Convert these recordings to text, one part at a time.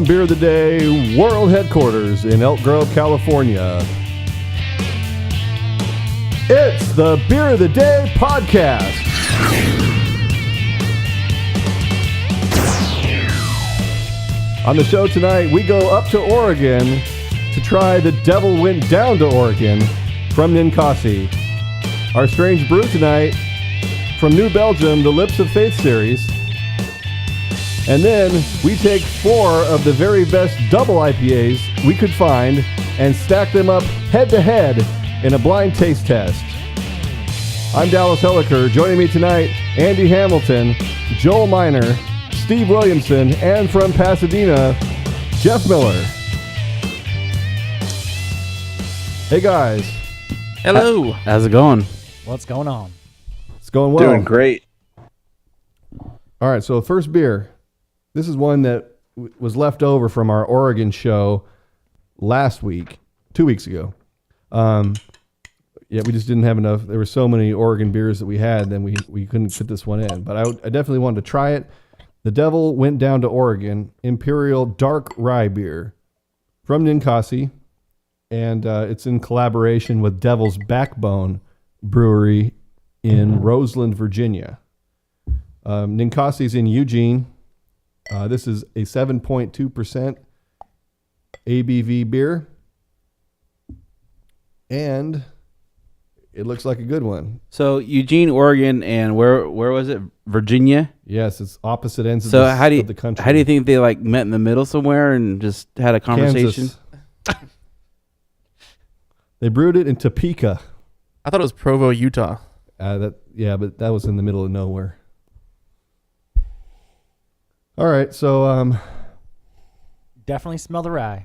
From Beer of the Day, world headquarters in Elk Grove, California, it's the Beer of the Day podcast. On the show tonight, we go up to Oregon to try The Devil Went Down to Oregon from Ninkasi. Our strange brew tonight from New Belgium, the Lips of Faith series. And then we take 4 of the very best double IPAs we could find and stack them up head to head in a blind taste test. I'm Dallas Helliker. Joining me tonight, Andy Hamilton, Joel Miner, Steve Williamson, and from Pasadena, Jeff Miller. Hey guys. Hello. How's it going? What's going on? It's going well. Doing great. All right, so first beer. This is one that was left over from our Oregon show last week, 2 weeks ago. Yeah, we just didn't have enough. There were so many Oregon beers that we had, then we couldn't fit this one in. But I definitely wanted to try it. The Devil Went Down to Oregon Imperial Dark Rye Beer from Ninkasi. And it's in collaboration with Devil's Backbone Brewery in Roseland, Virginia. Ninkasi's in Eugene. This is a 7.2% ABV beer. And it looks like a good one. So Eugene, Oregon, and where was it? Virginia? Yes, it's opposite ends of, So of the country. how do you think they like met in the middle somewhere and just had a conversation? Kansas. They brewed it in Topeka. I thought it was Provo, Utah. But that was in the middle of nowhere. All right, so Definitely smell the rye.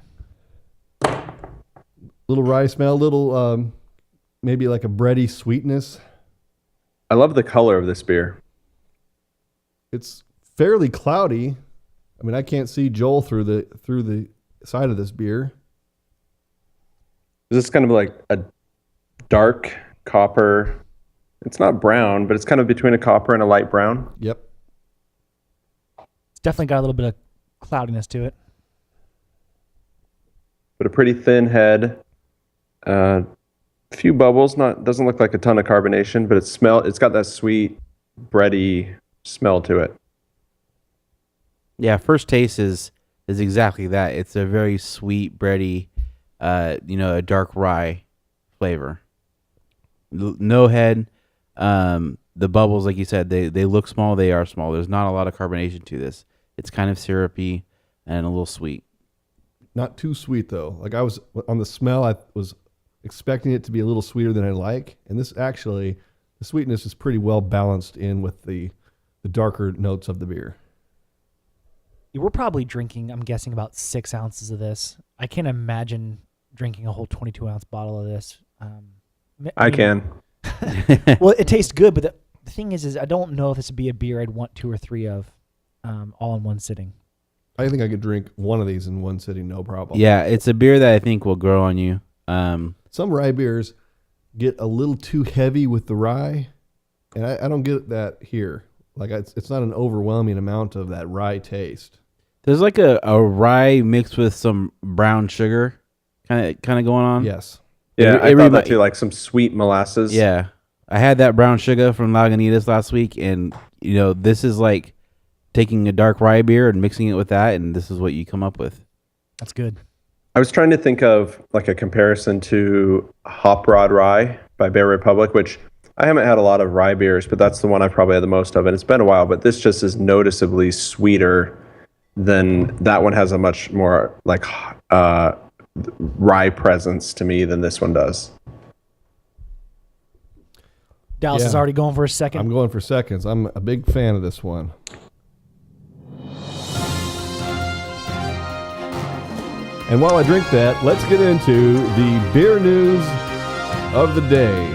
little rye smell, little maybe like a bready sweetness. I love the color of this beer. It's fairly cloudy. I mean, I can't see Joel through the side of this beer. This is kind of like a dark copper. It's not brown, but it's kind of between a copper and a light brown. Yep. It's definitely got a little bit of cloudiness to it. But a pretty thin head. Few bubbles. Doesn't look like a ton of carbonation, but it's got that sweet, bready smell to it. Yeah, first taste is exactly that. It's a very sweet, bready, a dark rye flavor. No head. The bubbles, like you said, they look small. They are small. There's not a lot of carbonation to this. It's kind of syrupy and a little sweet. Not too sweet though. Like I was on the smell, I was expecting it to be a little sweeter than I like, and this actually, the sweetness is pretty well balanced in with the darker notes of the beer. We're probably drinking, I'm guessing, about 6 ounces of this. I can't imagine drinking a whole 22-ounce bottle of this. I can. Well, it tastes good, but the thing is I don't know if this would be a beer I'd want 2 or 3 of all in one sitting. I think I could drink one of these in one sitting, no problem. Yeah, it's a beer that I think will grow on you. Some rye beers get a little too heavy with the rye, and I don't get that here. Like it's not an overwhelming amount of that rye taste. There's like a rye mixed with some brown sugar kind of going on. Yes. Yeah, I thought that too, like some sweet molasses. Yeah. I had that brown sugar from Lagunitas last week, and, this is like taking a dark rye beer and mixing it with that, and this is what you come up with. That's good. I was trying to think of like a comparison to Hop Rod Rye by Bear Republic, which I haven't had a lot of rye beers, but that's the one I probably had the most of, and it's been a while, but this just is noticeably sweeter than that one. Has a much more like rye presence to me than this one does. Dallas is already going for a second. I'm going for seconds. I'm a big fan of this one. And while I drink that, let's get into the beer news of the day.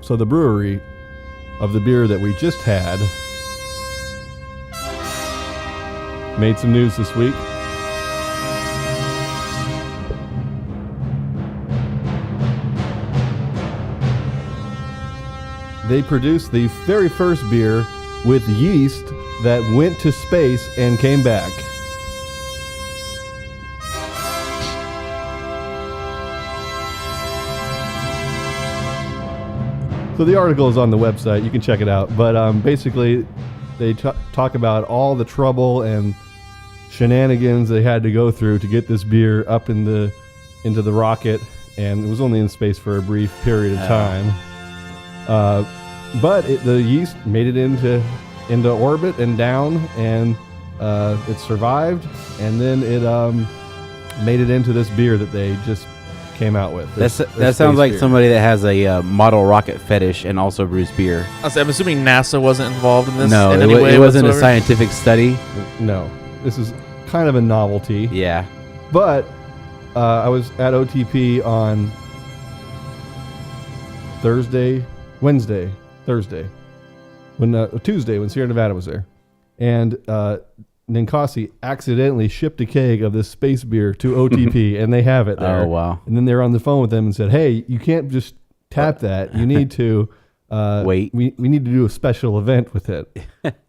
So the brewery of the beer that we just had made some news this week. They produced the very first beer with yeast that went to space and came back. So the article is on the website. You can check it out. But basically, they talk about all the trouble and shenanigans they had to go through to get this beer up into the rocket, and it was only in space for a brief period of time. But the yeast made it into orbit and down, and it survived, and then it made it into this beer that they just came out with. That sounds like somebody that has a model rocket fetish and also brews beer. I'm assuming NASA wasn't involved in this. No, in any way it wasn't a whatsoever? scientific study. No, this is kind of a novelty. Yeah. But I was at OTP on Thursday, Tuesday when Sierra Nevada was there, and Ninkasi accidentally shipped a keg of this space beer to OTP, and they have it there. Oh, wow. And then they were on the phone with them and said, "Hey, you can't just tap that. You need to Wait. We need to do a special event with it."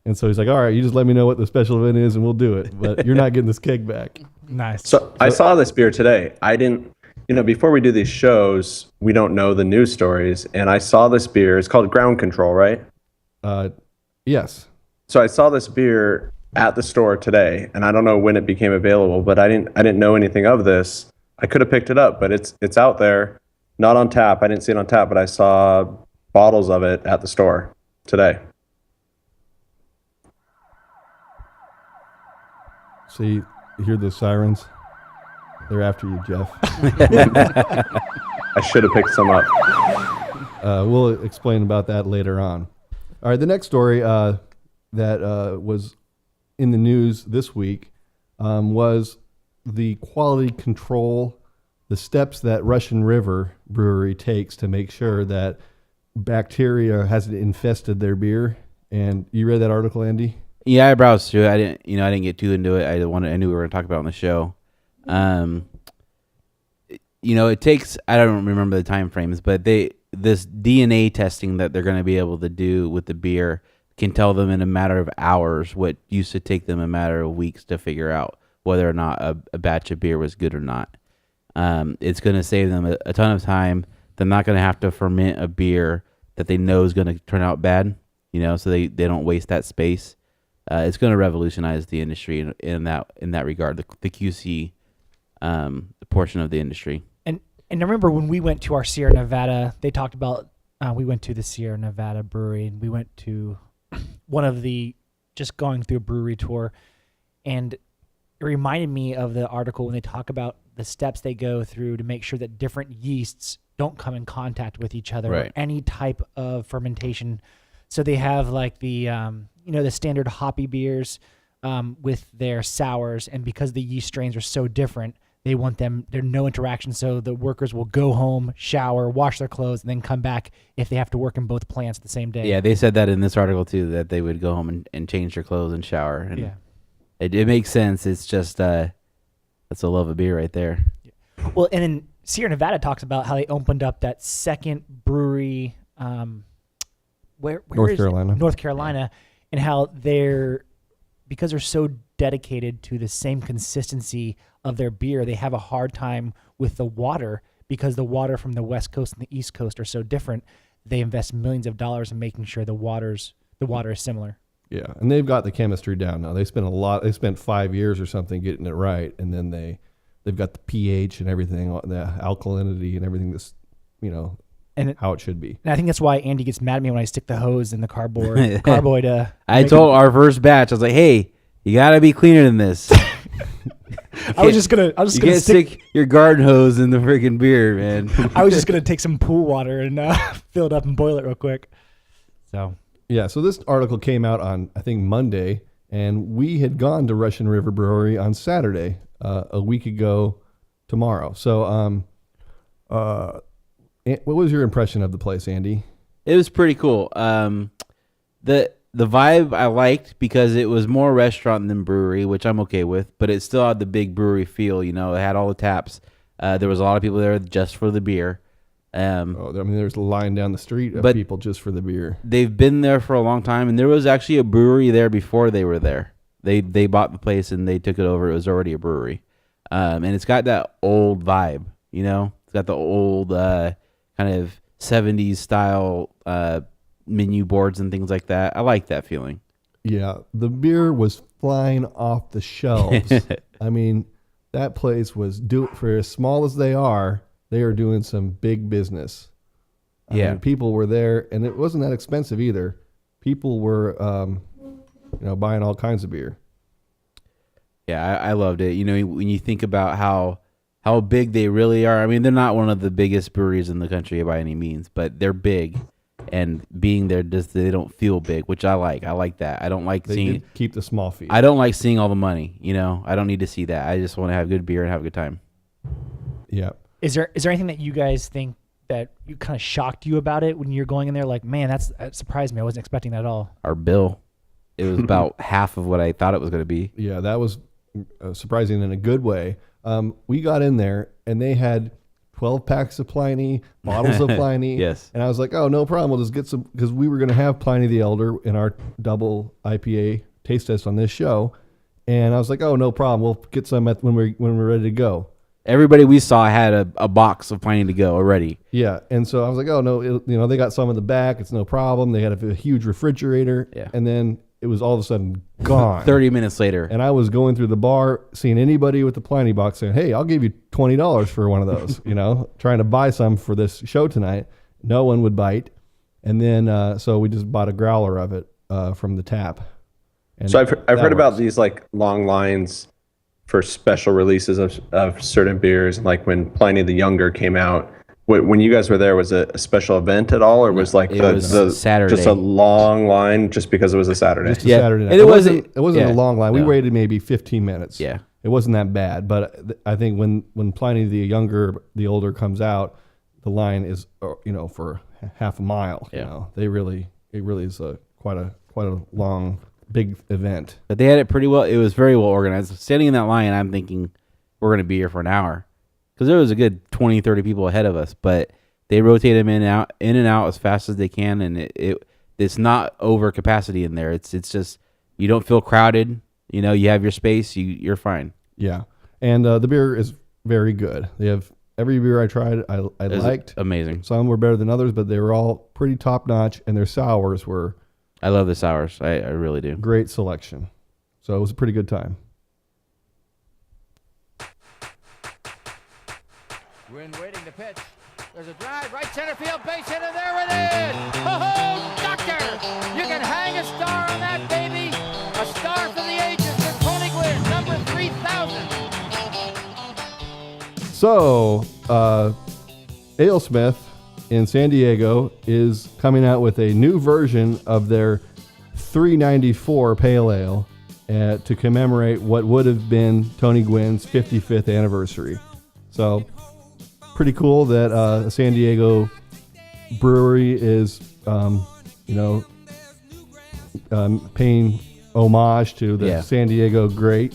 And so he's like, "All right, you just let me know what the special event is, and we'll do it. But you're not getting this keg back." Nice. So I saw this beer today. I didn't, before we do these shows, we don't know the news stories. And I saw this beer. It's called Ground Control, right? Yes. So I saw this beer at the store today, and I don't know when it became available, but I didn't know anything of this. I could have picked it up, but it's out there, not on tap. I didn't see it on tap, but I saw bottles of it at the store today. See, you hear the sirens? They're after you, Jeff. I should have picked some up. We'll explain about that later on. All right, the next story that was in the news this week was the quality control, the steps that Russian River Brewery takes to make sure that bacteria hasn't infested their beer. And you read that article, Andy? Yeah, I browsed through it. I didn't get too into it. I knew we were going to talk about it on the show. It takes, I don't remember the time frames, but this DNA testing that they're going to be able to do with the beer can tell them in a matter of hours what used to take them a matter of weeks to figure out whether or not a batch of beer was good or not. It's going to save them a ton of time. They're not going to have to ferment a beer that they know is going to turn out bad, so they don't waste that space. It's going to revolutionize the industry in that regard, the QC portion of the industry. And I remember when we went to our Sierra Nevada, they talked about, we went to the Sierra Nevada brewery, and we went to one of just going through a brewery tour, and it reminded me of the article when they talk about the steps they go through to make sure that different yeasts don't come in contact with each other, right, or any type of fermentation. So they have like the, the standard hoppy beers with their sours, and because the yeast strains are so different, they want there's no interaction, so the workers will go home, shower, wash their clothes, and then come back if they have to work in both plants the same day. Yeah, they said that in this article too, that they would go home and change their clothes and shower. And Yeah. it makes sense. It's just that's a love of beer right there. Well, and then Sierra Nevada talks about how they opened up that second brewery, where North is it? Carolina. North Carolina, and how because they're so dedicated to the same consistency of their beer, they have a hard time with the water because the water from the West Coast and the East Coast are so different. They invest millions of dollars in making sure the water is similar. Yeah, and they've got the chemistry down now. They spent 5 years or something getting it right, and then they've got the pH and everything, the alkalinity and everything that's, And how it should be. And I think that's why Andy gets mad at me when I stick the hose in the carboy. I told our first batch, I was like, hey, you got to be cleaner than this. I was just gonna You can't stick your garden hose in the freaking beer, man. I was just gonna take some pool water and fill it up and boil it real quick. So Yeah, so this article came out on, I think, Monday, and we had gone to Russian River Brewery on Saturday, a week ago tomorrow. So what was your impression of the place, Andy? It was pretty cool. The The vibe I liked because it was more restaurant than brewery, which I'm okay with, but it still had the big brewery feel. You know, it had all the taps. There was a lot of people there just for the beer. There's a line down the street of But- people just for the beer. They've been there for a long time, and there was actually a brewery there before they were there. They bought the place and they took it over. It was already a brewery, and it's got that old vibe. You know, it's got the old kind of 70s style menu boards and things like that. I like that feeling. Yeah, the beer was flying off the shelves. I mean, that place was for as small as they are doing some big business. I Yeah. mean, people were there, and it wasn't that expensive either. People were, buying all kinds of beer. Yeah, I loved it. You know, when you think about how big they really are. I mean, they're not one of the biggest breweries in the country by any means, but they're big. And being there, they don't feel big, which I like. I like that. I don't like They seeing. did keep the small fee. I don't like seeing all the money. You know, I don't need to see that. I just want to have good beer and have a good time. Yeah. Is there anything that you guys think that you kind of shocked you about it when you're going in there? Like, man, that surprised me. I wasn't expecting that at all. Our bill, it was about half of what I thought it was going to be. Yeah, that was surprising in a good way. We got in there, and they had 12 packs of Pliny, bottles of Pliny. Yes. And I was like, oh, no problem. We'll just get some, because we were going to have Pliny the Elder in our double IPA taste test on this show. And I was like, oh, no problem. We'll get some when we're ready to go. Everybody we saw had a box of Pliny to go already. Yeah. And so I was like, oh, no, they got some in the back. It's no problem. They had a huge refrigerator. Yeah. And then it was all of a sudden gone. 30 minutes later. And I was going through the bar, seeing anybody with the Pliny box saying, hey, I'll give you $20 for one of those, trying to buy some for this show tonight. No one would bite. And then, so we just bought a growler of it from the tap. And So I've heard about works. these like long lines for special releases of certain beers. Like when Pliny the Younger came out, when you guys were there, was it a special event at all, or was like It the was Saturday. just a long line just because it was a Saturday? Just a Yeah. Saturday night. And it wasn't- It wasn't yeah, a long line. We no. waited maybe 15 minutes. Yeah. It wasn't that bad. But I think when Pliny the Older comes out, the line is for half a mile. Yeah. It really is quite a long big event. But they had it pretty well. It was very well organized. Standing in that line, I'm thinking we're going to be here for an hour. Because there was a good 20, 30 people ahead of us. But they rotate them in and out as fast as they can. And it's not over capacity in there. It's just, you don't feel crowded. You have your space. You're fine. Yeah. And the beer is very good. They have every beer I tried, I It was liked. amazing. Some were better than others, but they were all pretty top notch, and their sours were I love the sours. I really do. great selection. So it was a pretty good time. Wynn waiting to pitch. There's a drive, right center field, base hit, and there it is! Oh, doctor! You can hang a star on that, baby! A star for the ages for Tony Gwynn, number 3,000! So, AleSmith in San Diego is coming out with a new version of their 394 Pale Ale to commemorate what would have been Tony Gwynn's 55th anniversary. So, pretty cool that a San Diego brewery is, paying homage to the Yeah. San Diego great.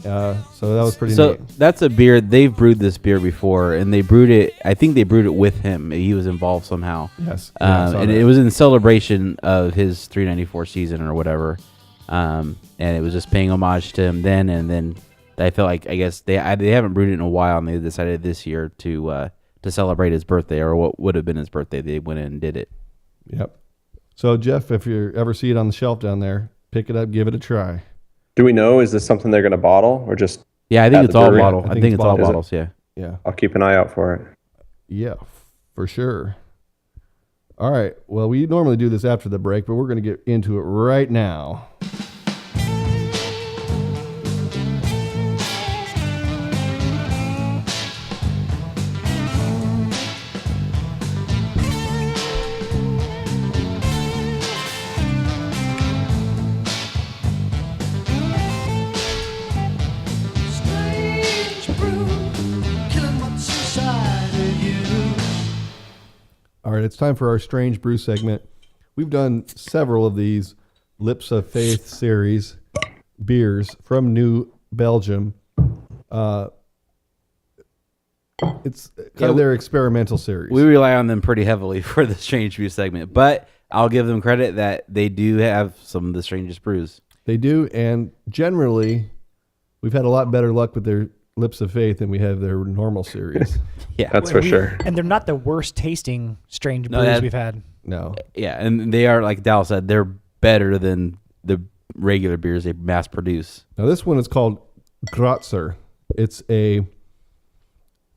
So that was pretty So neat. that's a beer. They've brewed this beer before, and they brewed it. I think they brewed it with him. He was involved somehow. Yes. Yeah, I saw And that. it was in celebration of his 394 season or whatever. And it was just paying homage to him then. And then I felt like, I guess they haven't brewed it in a while, and they decided this year to celebrate his birthday, or what would have been his birthday. They went in and did it. Yep. So Jeff, if you ever see it on the shelf down there, pick it up, give it a try. Do we know, is this something they're going to bottle or just? Yeah, I At think the it's all brewery? bottle. I think it's all bottled. bottles. Yeah. Yeah. I'll keep an eye out for it. Yeah, for sure. All right. Well, we normally do this after the break, but we're going to get into it right now. All right, it's time for our Strange Brew segment. We've done several of these Lips of Faith series beers from New Belgium. It's kind of their experimental series. We rely on them pretty heavily for the Strange Brew segment, but I'll give them credit that they do have some of the strangest brews. They do, and generally, we've had a lot better luck with their Lips of Faith than we have their normal series. Yeah, That's for sure. And they're not the worst tasting strange No, brews that- we've had. No. yeah, and they are, like Dal said, they're better than the regular beers they mass produce. Now, this one is called Grotzer. It's a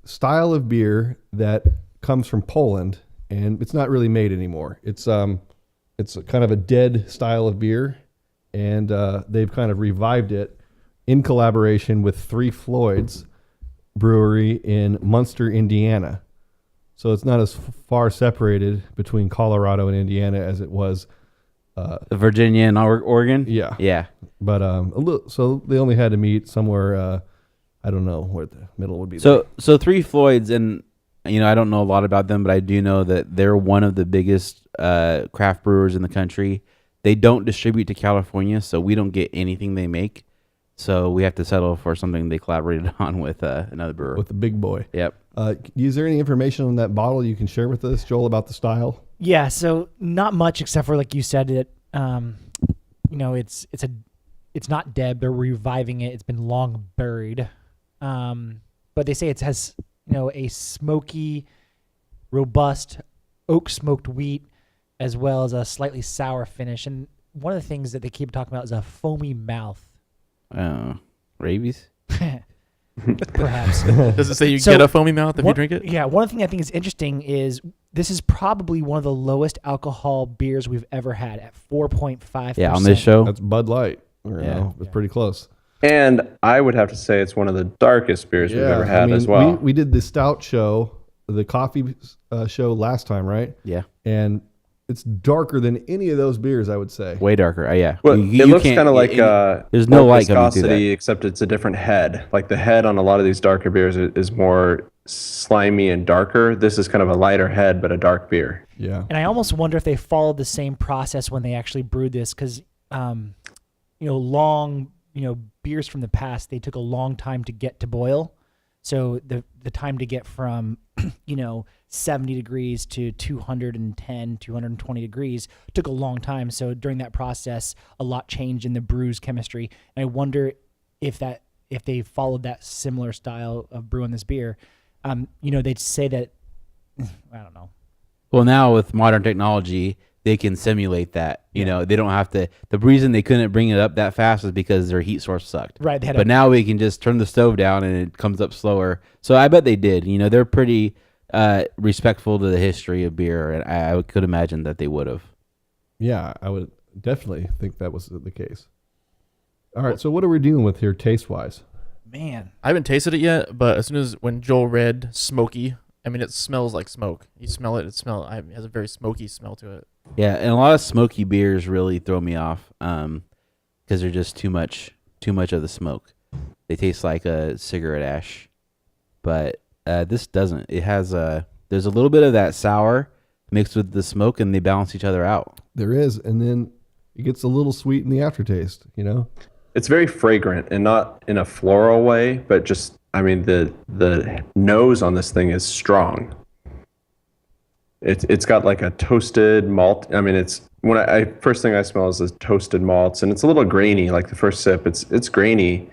style of beer that comes from Poland, and it's not really made anymore. It's a kind of a dead style of beer, and they've kind of revived it in collaboration with Three Floyds Brewery in Munster, Indiana. So it's not as far separated between Colorado and Indiana as it was. Virginia and Oregon? Yeah. Yeah. But so they only had to meet somewhere. I don't know where the middle would be. So Three Floyds, and I don't know a lot about them, but I do know that they're one of the biggest craft brewers in the country. They don't distribute to California, so we don't get anything they make. So we have to settle for something they collaborated on with another brewer. with the big boy. Yep. Is there any information on that bottle you can share with us, Joel, about the style? Yeah, so not much except for like you said it. It's not dead. They're reviving it. It's been long buried, but they say it has a smoky, robust oak smoked wheat, as well as a slightly sour finish. And one of the things that they keep talking about is a foamy mouth. Rabies? Perhaps. Does it say you So, get a foamy mouth if you drink it? Yeah, one thing I think is interesting is this is probably one of the lowest alcohol beers we've ever had at 4.5%. Yeah, on this show. That's Bud Light. Yeah. It's pretty close. And I would have to say it's one of the darkest beers we've ever had as well. We did the stout show, the coffee show last time, right? Yeah. And it's darker than any of those beers, I would say. Way darker. Yeah. Well, You it looks can't- kind of like there's no more light coming through viscosity, that. except it's a different head. Like the head on a lot of these darker beers is more slimy and darker. This is kind of a lighter head, but a dark beer. Yeah. And I almost wonder if they followed the same process when they actually brewed this, because beers from the past, they took a long time to get to boil. So the time to get from 70 degrees to 210, 220 degrees took a long time. So during that process, a lot changed in the brew's chemistry. And I wonder if they followed that similar style of brewing this beer. They'd say that I don't know. Well, now with modern technology, they can simulate that. They don't have to. The reason they couldn't bring it up that fast is because their heat source sucked. Right. They had But now we can just turn the stove down and it comes up slower. So I bet they did. They're pretty respectful to the history of beer, and I could imagine that they would have. Yeah, I would definitely think that was the case. All right, so what are we dealing with here taste-wise? man. I haven't tasted it yet, but as soon as when Joel read smoky, I mean, it smells like smoke. You smell it, it has a very smoky smell to it. Yeah, and a lot of smoky beers really throw me off because they're just too much of the smoke. They taste like a cigarette ash, but this doesn't. It has there's a little bit of that sour mixed with the smoke, and they balance each other out. There is, and then it gets a little sweet in the aftertaste, you know? It's very fragrant and not in a floral way, but just, I mean, the nose on this thing is strong. It's got like a toasted malt. I mean, it's when I first thing I smell is the toasted malts, and it's a little grainy. Like the first sip, it's grainy.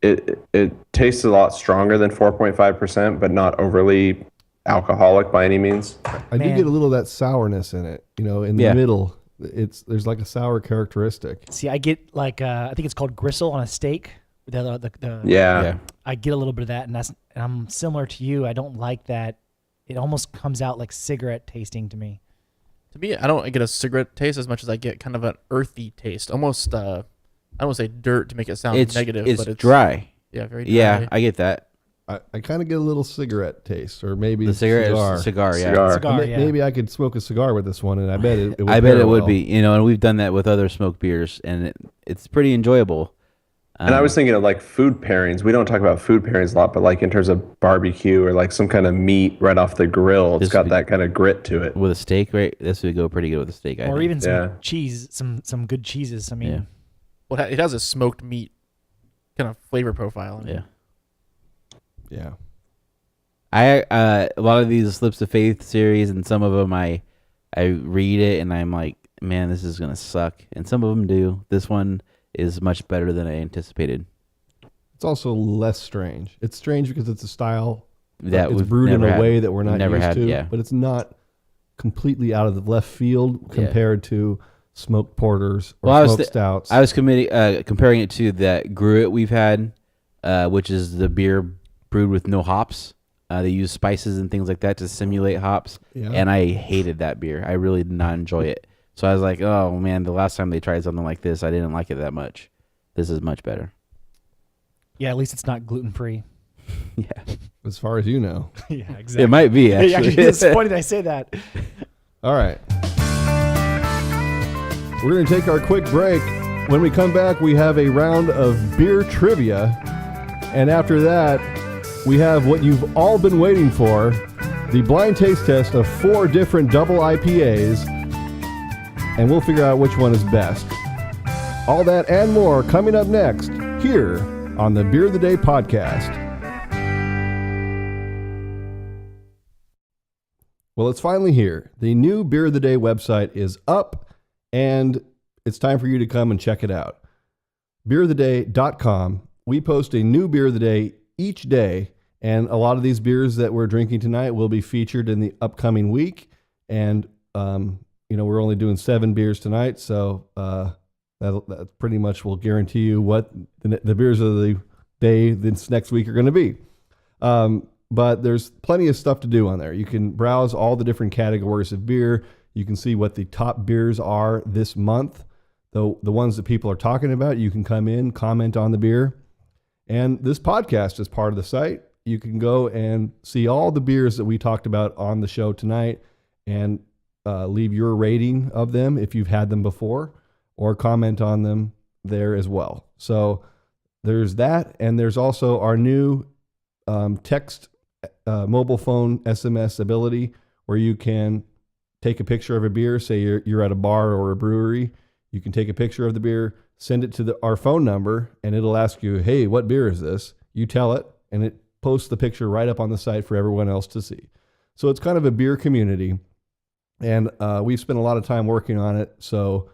It tastes a lot stronger than 4.5%, but not overly alcoholic by any means. I do Man. get a little of that sourness in it, you know, in the Yeah. middle. There's like a sour characteristic. See, I get like I think it's called gristle on a steak. The Yeah. I get a little bit of that, and I'm similar to you. I don't like that. It almost comes out like cigarette tasting to me. To me, I don't get a cigarette taste as much as I get kind of an earthy taste. Almost, I don't want to say dirt to make it sound negative, It's but it's dry. Yeah, very dry. Yeah, I get that. I kind of get a little cigarette taste, or maybe The cigarette cigar. is cigar, yeah. Cigar. Cigar, yeah. Maybe I could smoke a cigar with this one, and I bet it would I bet pair it would well. be, and we've done that with other smoked beers, and it's pretty enjoyable. And I was thinking of like food pairings. We don't talk about food pairings a lot, but like in terms of barbecue or like some kind of meat right off the grill, it's got that kind of grit to it. with a steak, right? This would go pretty good with a steak. I Or think. even some Yeah. cheese, some good cheeses. I mean, Yeah. Well, it has a smoked meat kind of flavor profile. I mean, Yeah. Yeah. A lot of these Slips of Faith series, and some of them I read it and I'm like, man, this is gonna suck. And some of them do. This one is much better than I anticipated. It's also less strange. It's strange because it's a style That it's we've brewed in never a had- way that we're not never used had, to. yeah. But it's not completely out of the left field compared to smoked porters or Well, I was smoked stouts. I was comparing it to that Gruit we've had, which is the beer brewed with no hops. They use spices and things like that to simulate hops, Yeah. and I hated that beer. I really did not enjoy it. So I was like, oh man, the last time they tried something like this, I didn't like it that much. This is much better. yeah, at least it's not gluten free. Yeah, as far as you know. Yeah, exactly. it might be Yeah, actually. it's funny that I say that. All right. We're going to take our quick break. When we come back, we have a round of beer trivia. And after that, we have what you've all been waiting for, the blind taste test of 4 different double IPAs. And we'll figure out which one is best. All that and more coming up next here on the Beer of the Day podcast. Well, it's finally here. The new Beer of the Day website is up, and it's time for you to come and check it out. beeroftheday.com. We post a new Beer of the Day each day, and a lot of these beers that we're drinking tonight will be featured in the upcoming week. And, we're only doing 7 beers tonight, so that pretty much will guarantee you what the beers of the day this next week are going to be. But there's plenty of stuff to do on there. You can browse all the different categories of beer. You can see what the top beers are this month. The ones that people are talking about, you can come in, comment on the beer. And this podcast is part of the site. You can go and see all the beers that we talked about on the show tonight and leave your rating of them if you've had them before, or comment on them there as well. So there's that. And there's also our new text mobile phone SMS ability, where you can take a picture of a beer. Say you're at a bar or a brewery. You can take a picture of the beer, send it to our phone number, and it'll ask you, hey, what beer is this? You tell it, and it posts the picture right up on the site for everyone else to see. So it's kind of a beer community, and we've spent a lot of time working on it. So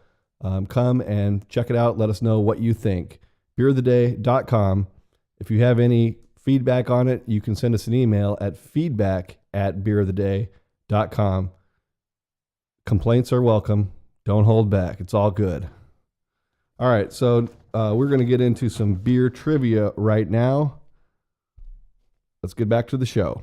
come and check it out. Let us know what you think. beeroftheday.com. If you have any feedback on it, you can send us an email at feedback@beeroftheday.com. Complaints are welcome. Don't hold back. It's all good. All right, so we're going to get into some beer trivia right now. Let's get back to the show.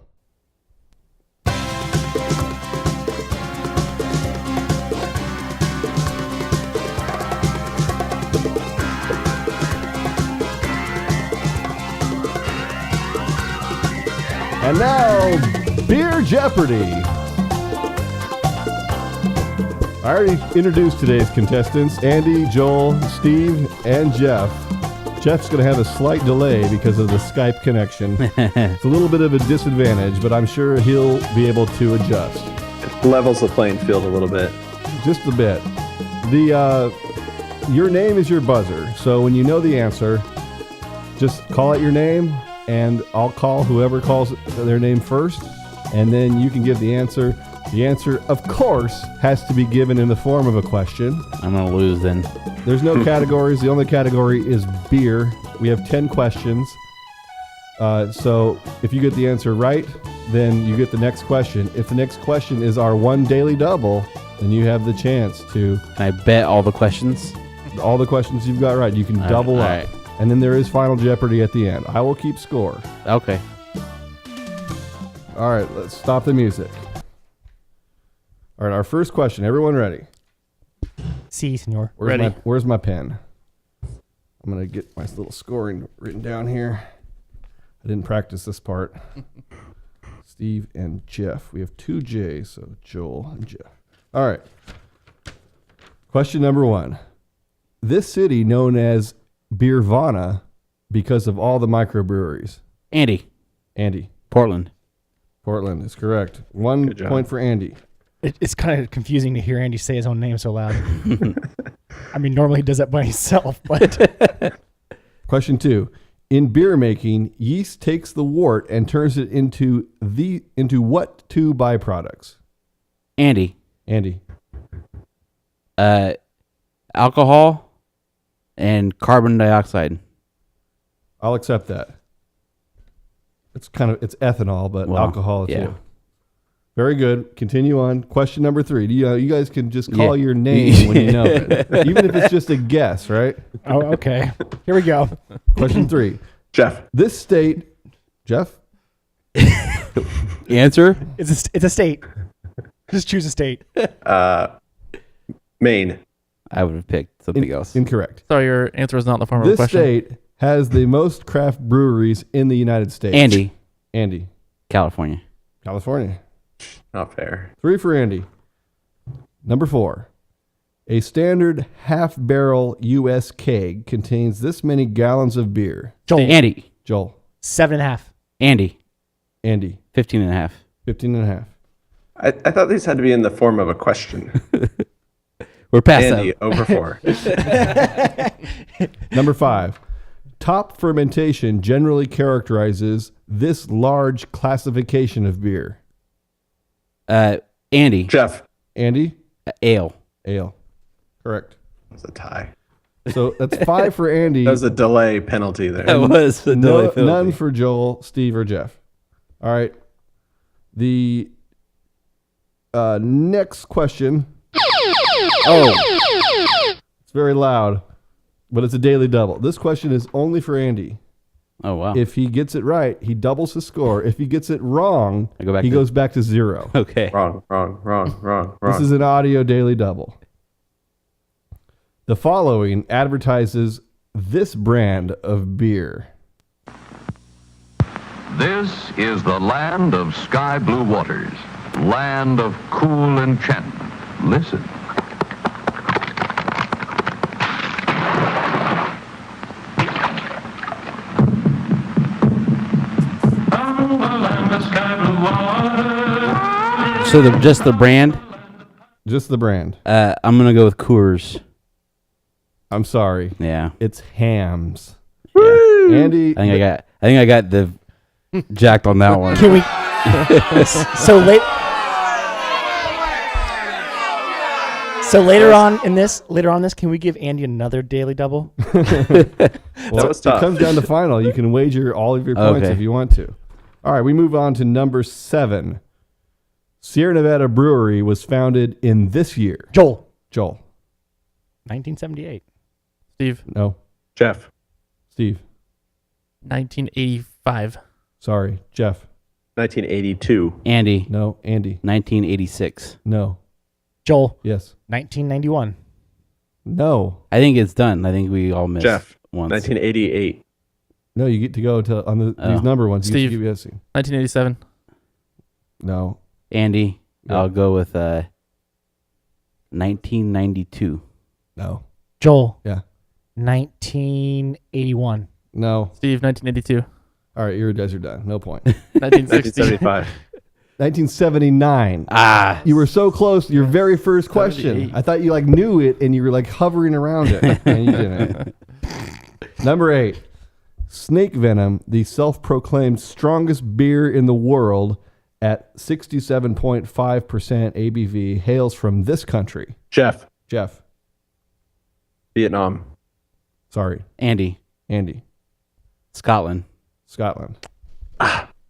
And now, Beer Jeopardy! I already introduced today's contestants, Andy, Joel, Steve, and Jeff. Jeff's going to have a slight delay because of the Skype connection. It's a little bit of a disadvantage, but I'm sure he'll be able to adjust. It levels the playing field a little bit. Just a bit. Your name is your buzzer, so when you know the answer, just call out your name, and I'll call whoever calls their name first, and then you can give the answer. The answer, of course, has to be given in the form of a question. I'm going to lose then. There's no categories. The only category is beer. We have 10 questions. So if you get the answer right, then you get the next question. If the next question is our one daily double, then you have the chance to, Can I bet all the questions? all the questions you've got right, you can All right, double all up. right. And then there is Final Jeopardy at the end. I will keep score. Okay. All right, let's stop the music. All right, our first question. Everyone ready? Si, senor. Where's my pen? I'm going to get my little scoring written down here. I didn't practice this part. Steve and Jeff. We have 2 J's, so Joel and Jeff. All right. Question number 1. This city, known as Beervana, because of all the microbreweries? Andy. Andy. Portland. Portland is correct. 1 Good job. point for Andy. It's kind of confusing to hear Andy say his own name so loud. I mean, normally he does that by himself, but Question 2. In beer making, yeast takes the wort and turns it into what two byproducts? Andy. Andy. Alcohol and carbon dioxide. I'll accept that. It's ethanol, but Well, alcohol yeah. too. Very good. Continue on. Question number 3. You guys can just call Yeah. your name when you know it, even if it's just a guess, right? oh, okay. Here we go. Question 3. Jeff. This state, Jeff. Answer? It's a state. Just choose a state. Maine. I would have picked something else. Incorrect. Sorry, your answer is not in the form of a This question. state has the most craft breweries in the United States. Andy. Andy. California. California. Not fair. 3 for Andy. Number 4. A standard half-barrel U.S. keg contains this many gallons of beer. Joel, Andy. Joel. 7.5. Andy. Andy. 15 and a half. 15 and a half. I thought these had to be in the form of a question. We're past Andy, that. over 4. Number 5. Top fermentation generally characterizes this large classification of beer. Andy. Jeff. Andy? Ale. Ale. Correct. That was a tie. So that's 5 for Andy. That was a delay penalty there. That was the delay penalty. None for Joel, Steve, or Jeff. All right. The next question. Oh, it's very loud, but it's a daily double. This question is only for Andy. Oh, wow. If he gets it right, he doubles his score. If he gets it wrong, I go back he to- goes back to 0. Okay. Wrong. This is an audio daily double. The following advertises this brand of beer. This is the land of sky blue waters, land of cool enchantment. Listen. So just the brand? Just the brand. I'm going to go with Coors. I'm sorry. Yeah. It's Hams. Yeah. Andy, I think I got the jacked on that one. Can we? so late. So later on in this, can we give Andy another daily double? well, That was it tough. comes down to final. You can wager all of your points Okay. if you want to. All right, we move on to number 7. Sierra Nevada Brewery was founded in this year. Joel, Joel. 1978. Steve, No. Jeff. Steve. 1985. Sorry. Jeff. 1982. Andy. No. Andy. 1986. No. Joel, Yes. 1991. No. I think it's done. I think we all missed Jeff. once. 1988. No, you get to go to on these Oh. number ones. You get to Steve. keep guessing. 1987. No. Andy. Yeah. I'll go with 1992. No. Joel, Yeah. 1981. No. Steve, 1982. All right, you guys are done. No point. 1960. 1975. 1979. Ah. You were so close. Your very first question. 78. I thought you knew it and you were hovering around it, and you didn't. Number 8. Snake Venom, the self-proclaimed strongest beer in the world at 67.5% ABV, hails from this country. Jeff. Jeff. Vietnam. Sorry. Andy. Andy. Scotland. Scotland.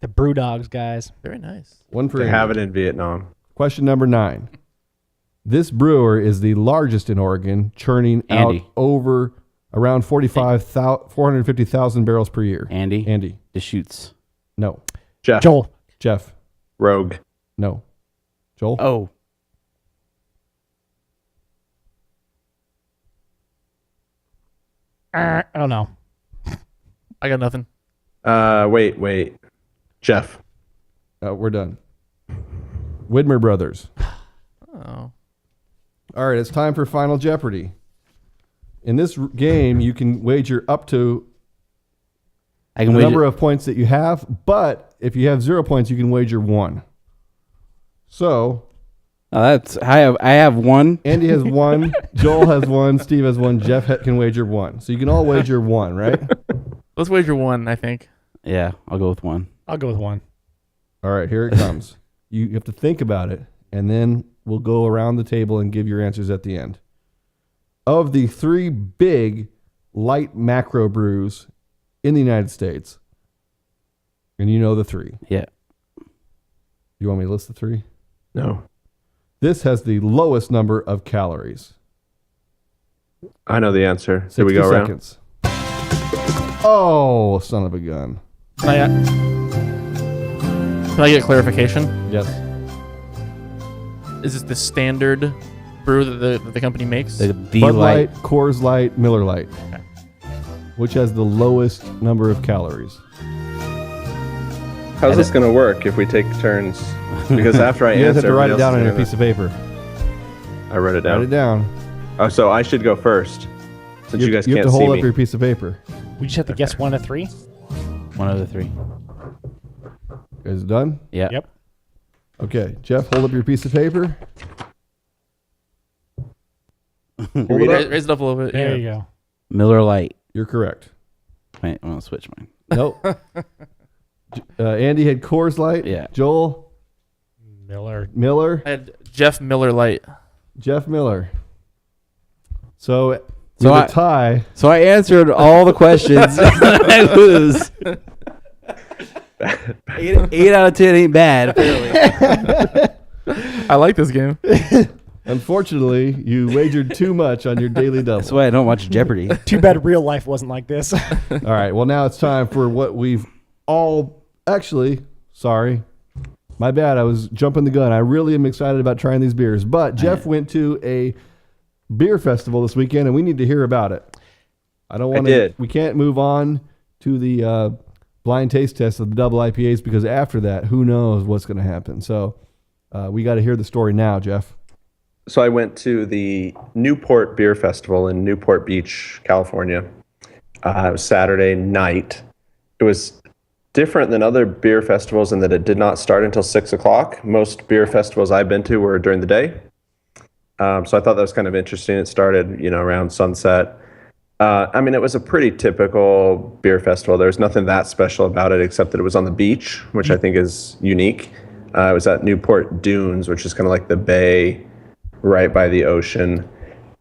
The Brew Dogs, guys. Very nice. 1 for They Andy. have it in Vietnam. Question number 9. This brewer is the largest in Oregon, churning out Andy. over around 450,000 barrels per year. Andy. Andy. Deschutes. No. Jeff. Joel, Jeff. Rogue. No. Joel. Oh. I don't know. I got nothing. Wait. Jeff. We're done. Widmer Brothers. Oh. All right, it's time for Final Jeopardy. In this game, you can wager up to I the can number wager. of points that you have, but if you have 0 points, you can wager 1. So Oh, that's I have one. Andy has 1, Joel has 1, Steve has 1, Jeff can wager 1. So you can all wager 1, right? Let's wager 1, I think. Yeah, I'll go with 1. I'll go with 1. All right, here it comes. You have to think about it, and then we'll go around the table and give your answers at the end. Of the 3 big light macro brews in the United States, and you know the 3. Yeah. You want me to list the 3? No. This has the lowest number of calories. I know the answer. 60 Did we go around? seconds. Oh, son of a gun. Can I get clarification? Yes. Is this the standard brew that the company makes? The Bud light. Light, Coors Light, Miller Light. Okay. Which has the lowest number of calories? How's this going to work if we take turns? Because after I You guys have answer, to write it everybody down else on is your gonna- piece of paper. I wrote it down. Write it down. Oh, so I should go first, since you guys you have can't to see hold me. up your piece of paper. We just have to guess 1 of 3. One of the 3. Is it done? Yeah. Yep. Okay, Jeff, hold up your piece of paper. Hold Raise it up. it up a little bit. There yeah. you go. Miller Light. You're correct. Wait, I'm gonna switch mine. Nope. Andy had Coors Light. Yeah. Joel Miller. Miller. I had Jeff Miller Light. Jeff Miller. So, So with I- a tie. So I answered all the questions. I lose. 8 out of 10 ain't bad. Apparently. I like this game. Unfortunately, you wagered too much on your daily double. That's why I don't watch Jeopardy. Too bad real life wasn't like this. All right. Well, now it's time for what we've all actually. Sorry, my bad. I was jumping the gun. I really am excited about trying these beers. But Jeff went to a beer festival this weekend, and we need to hear about it. I don't want to. did. We can't move on to the blind taste test of the double IPAs because after that, who knows what's going to happen. So we got to hear the story now, Jeff. So I went to the Newport Beer Festival in Newport Beach, California. It was Saturday night. It was different than other beer festivals in that it did not start until 6 o'clock. Most beer festivals I've been to were during the day. So I thought that was kind of interesting. It started, around sunset. It was a pretty typical beer festival. There was nothing that special about it except that it was on the beach, which I think is unique. It was at Newport Dunes, which is kind of like the bay right by the ocean.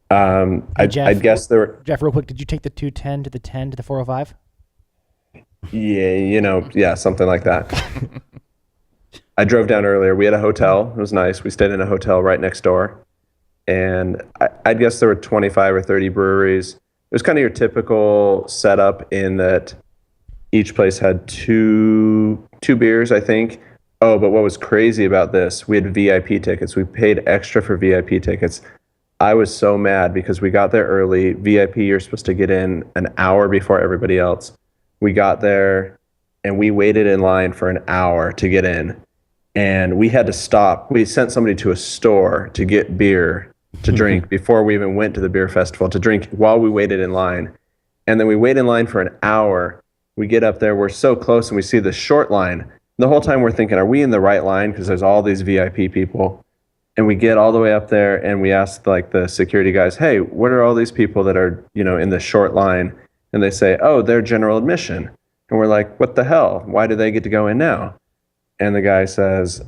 I Jeff, guess there were, Jeff, real quick, did you take the 210 to the 10 to the 405? yeah, something like that. I drove down earlier. We had a hotel. It was nice. We stayed in a hotel right next door. And I guess there were 25 or 30 breweries. It was kind of your typical setup in that each place had two beers, I think. Oh, but what was crazy about this, we had VIP tickets. We paid extra for VIP tickets. I was so mad because we got there early. VIP, you're supposed to get in an hour before everybody else. We got there and we waited in line for an hour to get in. And we had to stop. We sent somebody to a store to get beer to drink before we even went to the beer festival to drink while we waited in line. And then we wait in line for an hour. We get up there, we're so close, and we see the short line. The whole time we're thinking, are we in the right line? Because there's all these VIP people. And we get all the way up there and we ask the security guys, hey, what are all these people that are, in the short line? And they say, oh, they're general admission. And we're like, what the hell? Why do they get to go in now? And the guy says,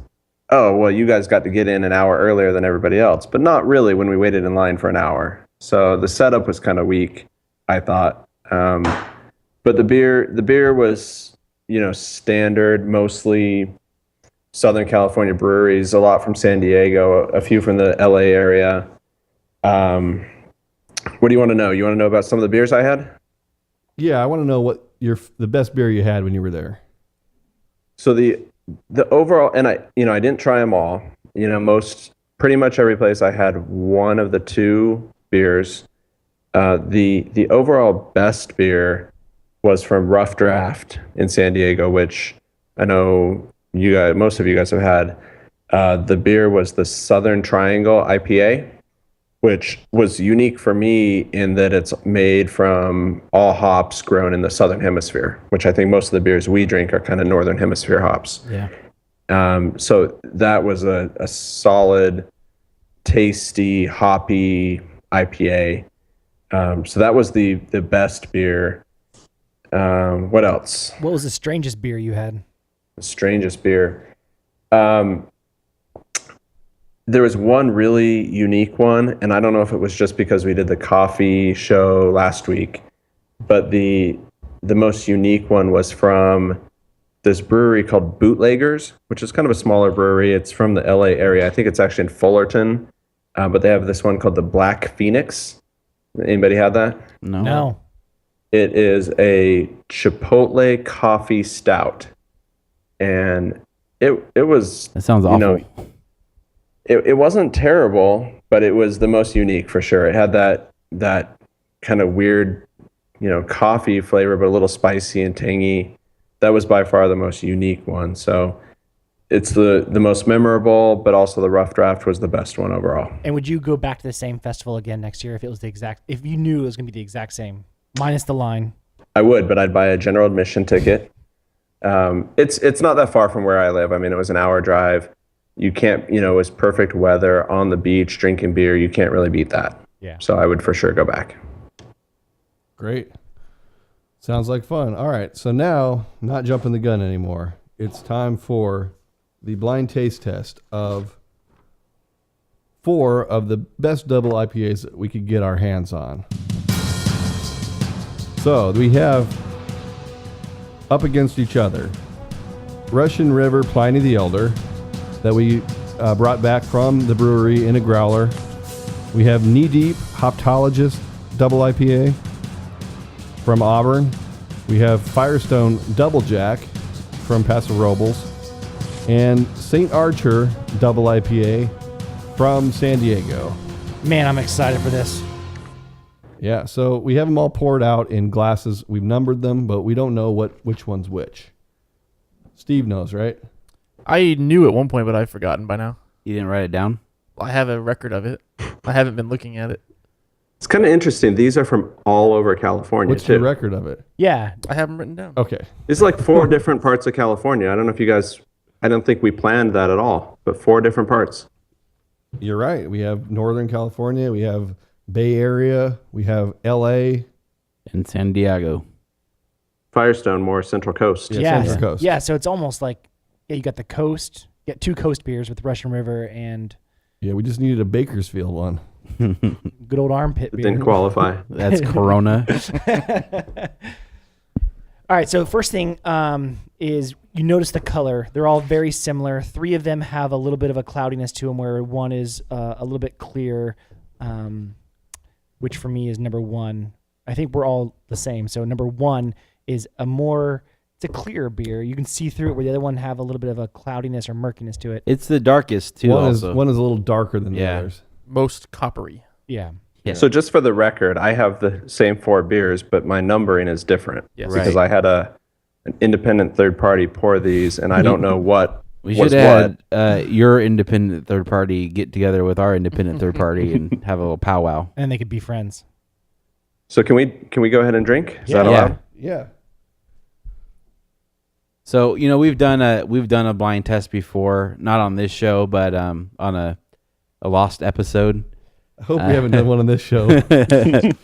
oh, well, you guys got to get in an hour earlier than everybody else, but not really when we waited in line for an hour. So the setup was kind of weak, I thought. But the beer was, standard, mostly Southern California breweries, a lot from San Diego, a few from the LA area. What do you want to know? You want to know about some of the beers I had? Yeah, I want to know what the best beer you had when you were there. So the overall, and I didn't try them all. Pretty much every place I had one of the two beers. The overall best beer was from Rough Draft in San Diego, which I know most of you guys have had. The beer was the Southern Triangle IPA. which was unique for me in that it's made from all hops grown in the Southern Hemisphere, which I think most of the beers we drink are kind of Northern Hemisphere hops. Yeah. So that was a solid, tasty, hoppy IPA. So that was the best beer. What else? What was the strangest beer you had? The strangest beer. There was one really unique one, and I don't know if it was just because we did the coffee show last week, but the most unique one was from this brewery called Bootleggers, which is kind of a smaller brewery. It's from the LA area. I think it's actually in Fullerton, but they have this one called the Black Phoenix. Anybody had that? No. It is a Chipotle coffee stout, and it was. That sounds awful. It wasn't terrible, but it was the most unique for sure. It had that kind of weird, coffee flavor, but a little spicy and tangy. That was by far the most unique one. So it's the most memorable, but also the Rough Draft was the best one overall. And would you go back to the same festival again next year if it was if you knew it was going to be the exact same, minus the line? I would, but I'd buy a general admission ticket. It's not that far from where I live. I mean, it was an hour drive. You can't, it was perfect weather on the beach, drinking beer. You can't really beat that. Yeah. So I would for sure go back. Great. Sounds like fun. All right. So now, not jumping the gun anymore. It's time for the blind taste test of 4 of the best double IPAs that we could get our hands on. So we have up against each other Russian River Pliny the Elder that we brought back from the brewery in a growler. We have Knee Deep Hoptologist Double IPA from Auburn. We have Firestone Double Jack from Paso Robles. And St. Archer Double IPA from San Diego. Man, I'm excited for this. Yeah, so we have them all poured out in glasses. We've numbered them, but we don't know which one's which. Steve knows, right? I knew at one point, but I've forgotten by now. You didn't write it down? I have a record of it. I haven't been looking at it. It's kind of interesting. These are from all over California, What's too. the record of it? Yeah. I have them written down. Okay. It's like 4 different parts of California. I don't know if you guys... I don't think we planned that at all, but 4 different parts. You're right. We have Northern California. We have Bay Area. We have L.A. In San Diego. Firestone, more Central Coast. Yeah, Central Coast. Yeah, so it's almost like, you got the coast. You got 2 coast beers with Russian River and Yeah, we just needed a Bakersfield one. good old armpit It beer. didn't qualify. That's Corona. All right, so first thing is you notice the color. They're all very similar. 3 of them have a little bit of a cloudiness to them, where one is a little bit clear, which for me is number 1. I think we're all the same. So number 1 is it's a clearer beer. You can see through it, where the other one have a little bit of a cloudiness or murkiness to it. It's the darkest, too, One also. is a little darker than the Yeah. others. Most coppery. Yeah. Yeah. So just for the record, I have the same 4 beers, but my numbering is different. Yes. Because Right. I had an independent third party pour these, and I don't know what We was should what. have your independent third party get together with our independent third party and have a little powwow. And they could be friends. So can we go ahead and drink? Is Yeah. that allowed? Yeah. So we've done a blind test before, not on this show, but on a lost episode. I hope we haven't done one on this show. That'd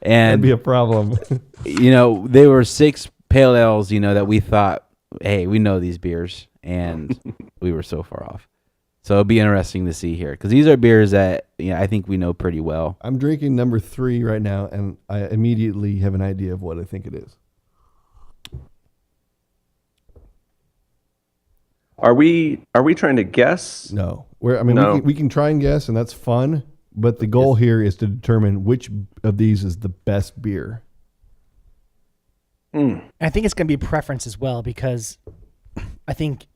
And be a problem. they were 6 pale ales, that we thought, hey, we know these beers, and we were so far off. So it'll be interesting to see here, because these are beers that I think we know pretty well. I'm drinking number 3 right now, and I immediately have an idea of what I think it is. Are we trying to guess? No. No. We can try and guess, and that's fun, but the goal here is to determine which of these is the best beer. I think it's going to be preference as well, because I think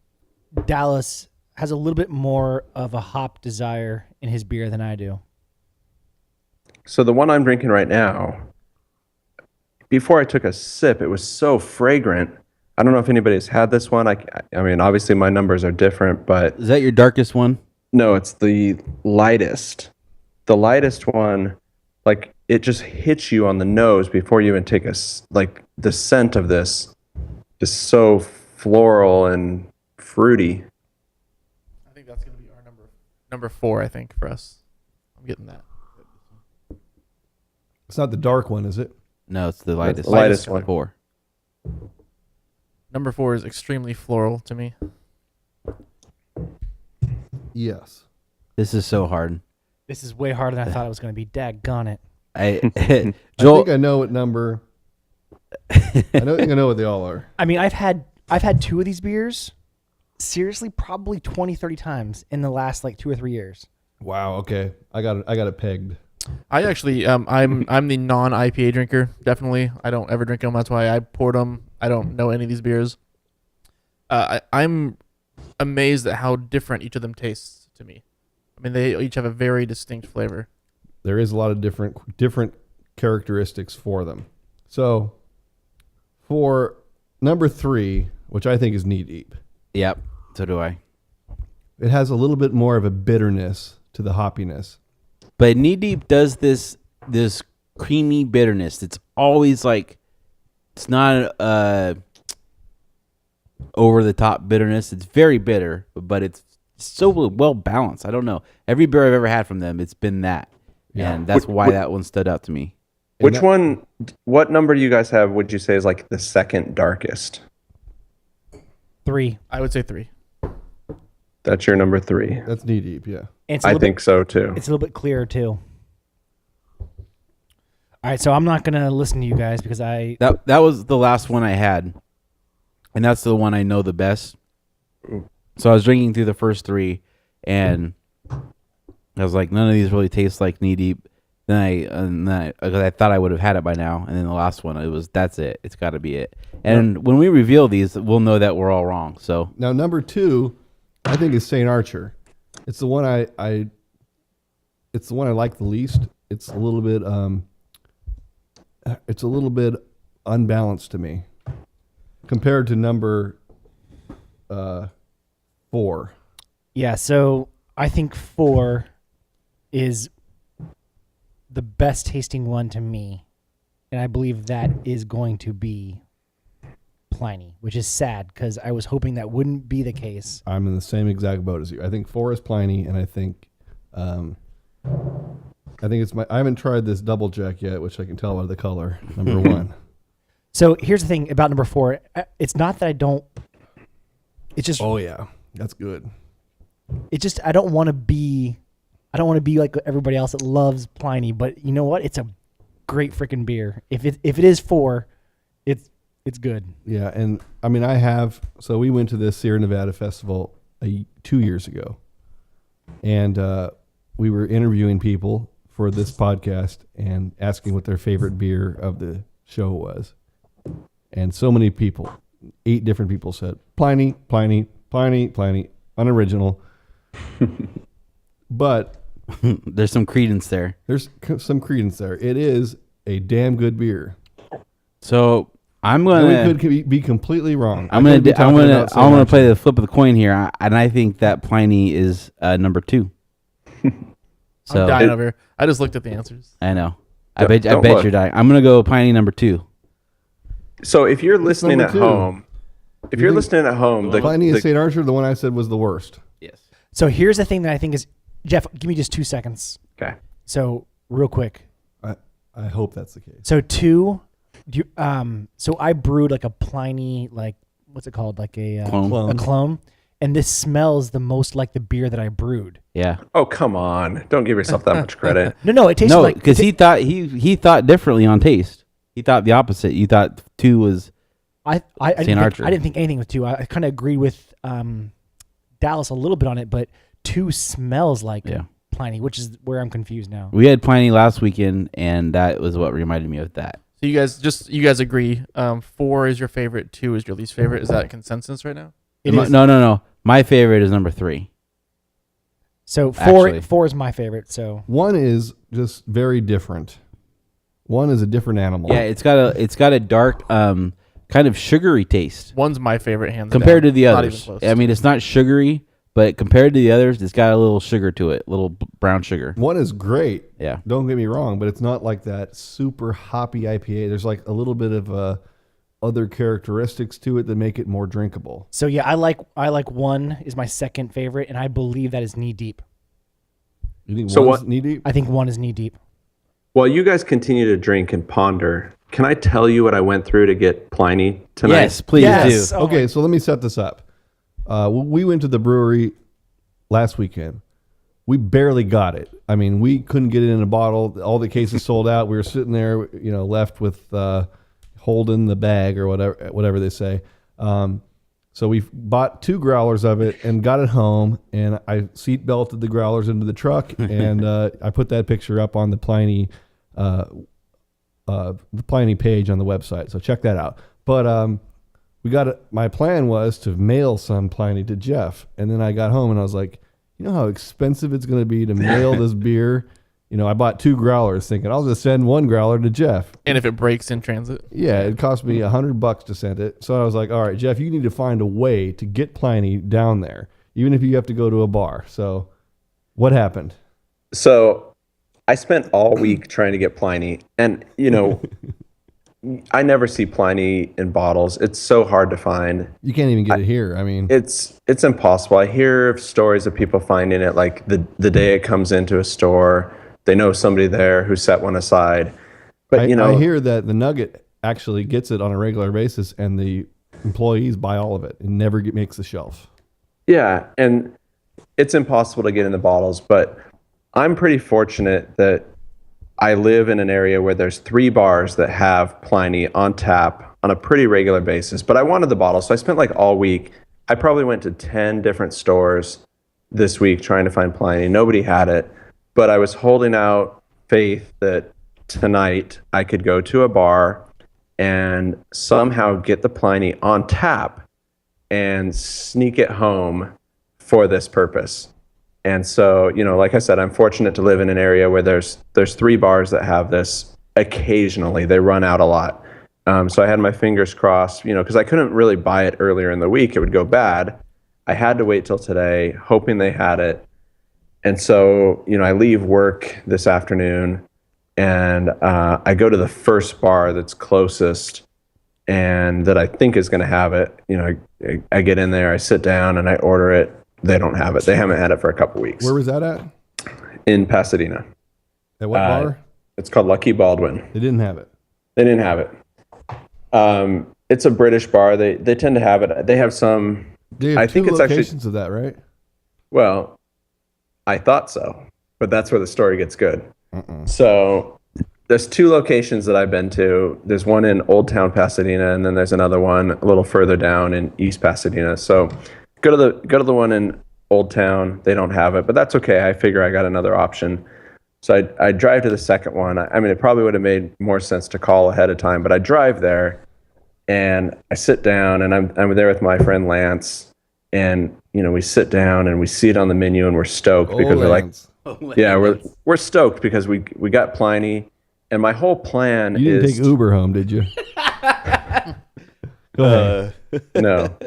Dallas has a little bit more of a hop desire in his beer than I do. So the one I'm drinking right now, before I took a sip, it was so fragrant. I don't know if anybody's had this one. I mean, obviously my numbers are different, but Is that your darkest one? no, it's the lightest. the lightest one, like it just hits you on the nose before you even take like the scent of this is so floral and fruity. I think that's gonna be our number 4. I think for us, I'm getting that. It's not the dark one, is it? No, it's the lightest. the lightest one. 4. Number 4 is extremely floral to me. Yes. This is so hard. This is way harder than I thought it was going to be. Daggone it. I I Joel. think I know what number. I know what they all are. I mean, I've had 2 of these beers, seriously, probably 20, 30 times in the last like 2 or 3 years. Wow. Okay. I got it pegged. I actually, I'm the non-IPA drinker. Definitely, I don't ever drink them. That's why I poured them. I don't know any of these beers. I'm amazed at how different each of them tastes to me. I mean, they each have a very distinct flavor. There is a lot of different characteristics for them. So, for number 3, which I think is Knee Deep, Yep. So do I. it has a little bit more of a bitterness to the hoppiness. But Knee Deep does this creamy bitterness. It's always like, it's not over the top bitterness. It's very bitter, but it's so well balanced. I don't know. Every beer I've ever had from them, it's been that, and that's why that one stood out to me. Which one? What number do you guys have? Would you say is like the second darkest? 3. I would say 3. That's your number 3. That's Knee Deep, yeah. And it's a I little think so too. It's a little bit clearer too. All right, so I'm not gonna listen to you guys because That was the last one I had, and that's the one I know the best. So I was drinking through the first 3, and I was like, none of these really taste like Knee Deep. Then I thought I would have had it by now, and then the last one, that's it. It's got to be it. And when we reveal these, we'll know that we're all wrong. So Now, number 2, I think is St. Archer. It's the one I like the least. It's a little bit unbalanced to me compared to number 4. yeah. So I think 4 is the best tasting one to me, and I believe that is going to be Pliny, which is sad because I was hoping that wouldn't be the case. I'm in the same exact boat as you. I think 4 is Pliny, and I think it's I haven't tried this Double Jack yet, which I can tell by the color. Number 1. So here's the thing about number 4. It's not that I don't. It's just. Oh yeah, that's good. It's just I don't want to be like everybody else that loves Pliny, but you know what? It's a great freaking beer. If it is 4, it's good. Yeah, and I mean so we went to this Sierra Nevada festival 2 years ago, and we were interviewing people for this podcast and asking what their favorite beer of the show was, and so many people, 8 different people said Pliny, Pliny, Pliny, Pliny, unoriginal. But there's some credence there. there's some credence there. It is a damn good beer. So I'm And we gonna could be completely wrong. I'm gonna play the flip of the coin here, and I think that Pliny is number 2. So I'm dying over here. I just looked at the answers. I know. Don't I bet look. you're dying. I'm gonna go Pliny number 2. So if you're listening number at 2. home, the Pliny and St. Archer, the one I said was the worst. Yes. So here's the thing that I think is Jeff. Give me just 2 seconds. okay. So real quick. I hope that's the case. So 2. So I brewed like a Pliny, like what's it called, like a Clone. a clone, and this smells the most like the beer that I brewed. Yeah. Oh come on! Don't give yourself that much credit. No, it tastes No, like because he thought differently on taste. He thought the opposite. You thought 2 was I St. didn't Archer. think, I didn't think anything with 2. I kind of agreed with Dallas a little bit on it, but 2 smells like Pliny, which is where I'm confused now. We had Pliny last weekend, and that was what reminded me of that. So you guys agree? 4 is your favorite. 2 is your least favorite. Is that consensus right now? It No, is. no. My favorite is number 3. So Actually. 4 is my favorite. So 1 is just very different. 1 is a different animal. Yeah, it's got a dark, kind of sugary taste 1's my favorite, hands compared down. to the Not others. even close. I mean, it's not sugary, but compared to the others, it's got a little sugar to it, little brown sugar. One is great. Yeah. Don't get me wrong, but it's not like that super hoppy IPA. There's like a little bit of other characteristics to it that make it more drinkable. So yeah, I like one is my second favorite, and I believe that is Knee Deep. You think So one's what- knee deep? I think one is Knee Deep. While you guys continue to drink and ponder, can I tell you what I went through to get Pliny tonight? Yes, please Yes. do. Oh Okay, so let me set this up. We went to the brewery last weekend. We barely got it. I mean, we couldn't get it in a bottle. All the cases sold out. We were sitting there, left with holding the bag or whatever they say. So we bought 2 growlers of it and got it home. And I seat belted the growlers into the truck, and I put that picture up on the Pliny page on the website. So check that out. But we got it. My plan was to mail some Pliny to Jeff, and then I got home and I was like, you know how expensive it's going to be to mail this beer. I bought 2 growlers, thinking I'll just send 1 growler to Jeff. And if it breaks in transit, Yeah, it cost me $100 to send it. So I was like, all right, Jeff, you need to find a way to get Pliny down there, even if you have to go to a bar. So what happened? So I spent all week trying to get Pliny, and I never see Pliny in bottles. It's so hard to find. You can't even get it here. I mean, It's impossible. I hear of stories of people finding it like the day it comes into a store. They know somebody there who set one aside. But I hear that the Nugget actually gets it on a regular basis, and the employees buy all of it. It never makes the shelf. yeah, and it's impossible to get in the bottles, but I'm pretty fortunate that I live in an area where there's 3 bars that have Pliny on tap on a pretty regular basis. But I wanted the bottle, so I spent like all week. I probably went to 10 different stores this week trying to find Pliny. Nobody had it, but I was holding out faith that tonight I could go to a bar and somehow get the Pliny on tap and sneak it home for this purpose. And so, like I said, I'm fortunate to live in an area where there's 3 bars that have this occasionally. They run out a lot. So I had my fingers crossed, because I couldn't really buy it earlier in the week. It would go bad. I had to wait till today, hoping they had it. And so, I leave work this afternoon, and I go to the first bar that's closest and that I think is going to have it. I get in there, I sit down, and I order it. They don't have it. They haven't had it for a couple weeks. Where was that at? In Pasadena. At what bar? It's called Lucky Baldwin. They didn't have it. They didn't have it. It's a British bar. They tend to have it. They have some. They have I 2 think it's actually. locations of that, right? Well, I thought so, but that's where the story gets good. So there's 2 locations that I've been to. There's one in Old Town Pasadena, and then there's another one a little further down in East Pasadena. So go to the one in Old Town. They don't have it, but that's okay. I figure I got another option. So I drive to the second one. I mean, it probably would have made more sense to call ahead of time, but I drive there and I sit down, and I'm there with my friend Lance, and we sit down and we see it on the menu, and we're stoked because we're like, yeah, we're stoked because we got Pliny, and my whole plan You didn't is take Uber home, did you? Go ahead. no.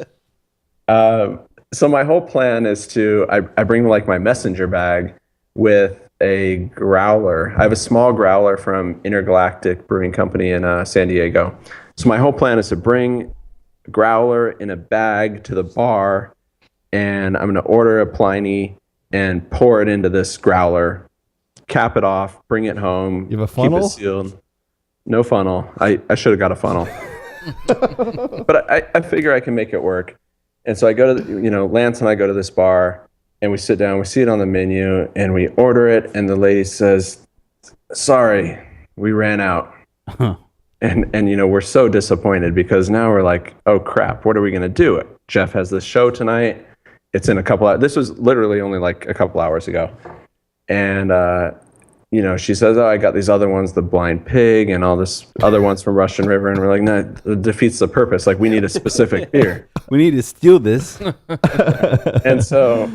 So my whole plan is I bring like my messenger bag with a growler. I have a small growler from Intergalactic Brewing Company in San Diego. So my whole plan is to bring a growler in a bag to the bar, and I'm going to order a Pliny and pour it into this growler, cap it off, bring it home. You have a funnel? Keep it sealed. No funnel. I should have got a funnel. But I figure I can make it work. And so I go to, Lance and I go to this bar, and we sit down, we see it on the menu, and we order it, and the lady says, sorry, we ran out. And we're so disappointed because now we're like, oh crap, what are we going to do? Jeff has this show tonight. It's in a couple hours. This was literally only like a couple hours ago. And, she says, oh, I got these other ones, the Blind Pig and all this other ones from Russian River. And we're like, no, it defeats the purpose. Like, we need a specific beer. We need to steal this. And so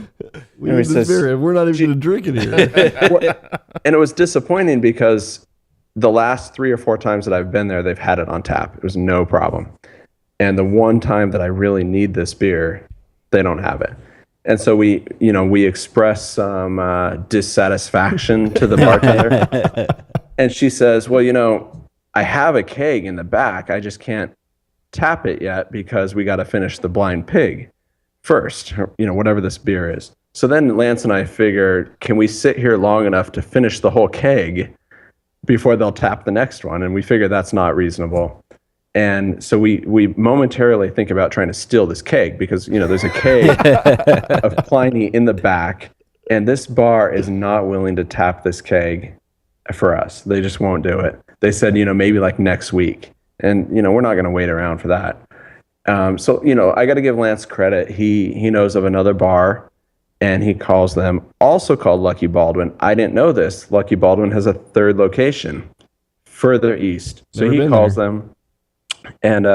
We need this beer, and we're not even going to drink it here. and it was disappointing because the last 3 or 4 times that I've been there, they've had it on tap. It was no problem. And the one time that I really need this beer, they don't have it. And so we express some dissatisfaction to the bartender. And she says, well, I have a keg in the back. I just can't tap it yet because we got to finish the Blind Pig first, whatever this beer is. So then Lance and I figured, can we sit here long enough to finish the whole keg before they'll tap the next one? And we figured that's not reasonable. And so we momentarily think about trying to steal this keg because, there's a keg of Pliny in the back, and this bar is not willing to tap this keg for us. They just won't do it. They said, maybe like next week. And, we're not going to wait around for that. So, I got to give Lance credit. He knows of another bar, and he calls them, also called Lucky Baldwin. I didn't know this. Lucky Baldwin has a third location further east. So he calls them. And,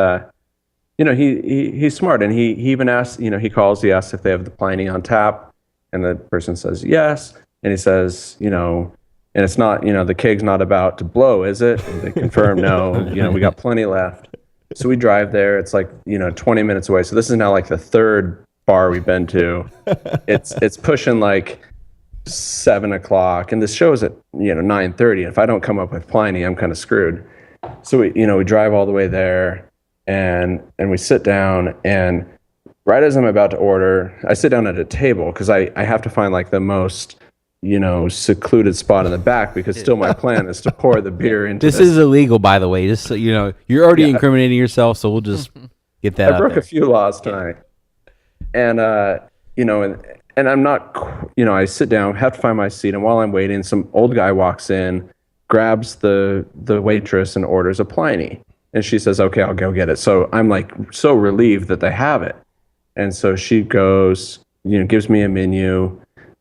he's smart. And he even asks, he calls, he asks if they have the Pliny on tap. And the person says, yes. And he says, and it's not, the keg's not about to blow, is it? And they confirm, no, we got plenty left. So we drive there. It's like, 20 minutes away. So this is now like the third bar we've been to. It's pushing like 7 o'clock. And this show's at, 9:30. If I don't come up with Pliny, I'm kind of screwed. So we drive all the way there and we sit down, and right as I'm about to order, I sit down at a table because I have to find like the most, secluded spot in the back because still my plan is to pour the beer into This is illegal, by the way. Just so you know, you're already incriminating yourself, so we'll just get that out I broke there. a few laws tonight. And, and I'm not, I sit down, have to find my seat. And while I'm waiting, some old guy walks in, grabs the waitress and orders a Pliny. And she says, okay, I'll go get it. So I'm like so relieved that they have it. And so she goes, gives me a menu.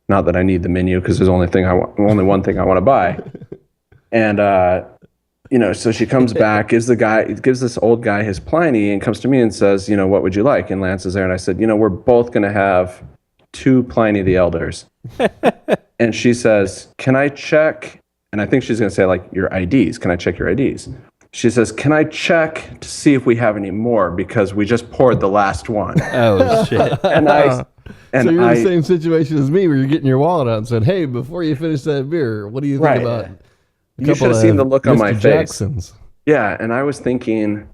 Not that I need the menu because there's only one thing I want to buy. And, so she comes back, gives this old guy his Pliny and comes to me and says, what would you like? And Lance is there. And I said, we're both going to have 2 Pliny the Elders. And she says, can I check? And I think she's going to say like your IDs. Can I check your IDs? She says, can I check to see if we have any more? Because we just poured the last one. Oh, shit. And So you're in the same situation as me where you're getting your wallet out and said, hey, before you finish that beer, what do you think about You should have seen the look on my Mr. face. Jackson's? Yeah, and I was thinking,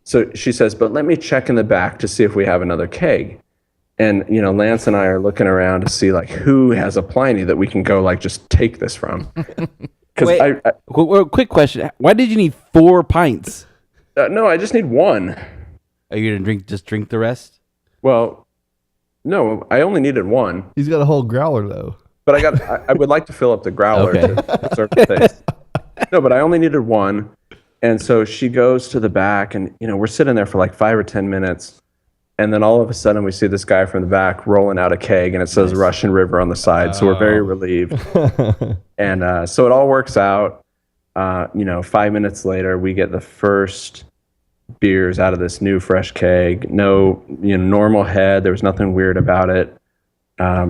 so she says, but let me check in the back to see if we have another keg. And, Lance and I are looking around to see, like, who has a Pliny that we can go, like, just take this from. Because Quick question. Why did you need 4 pints? no, I just need one. Are you going to drink the rest? Well, no, I only needed one. He's got a whole growler, though. But I would like to fill up the growler to serve the taste. No, but I only needed one. And so she goes to the back, and, we're sitting there for like 5 or 10 minutes. And then all of a sudden we see this guy from the back rolling out a keg, and it says Russian River on the side. So we're very relieved. And so it all works out. 5 minutes later, we get the first beers out of this new fresh keg. No, normal head. There was nothing weird about it.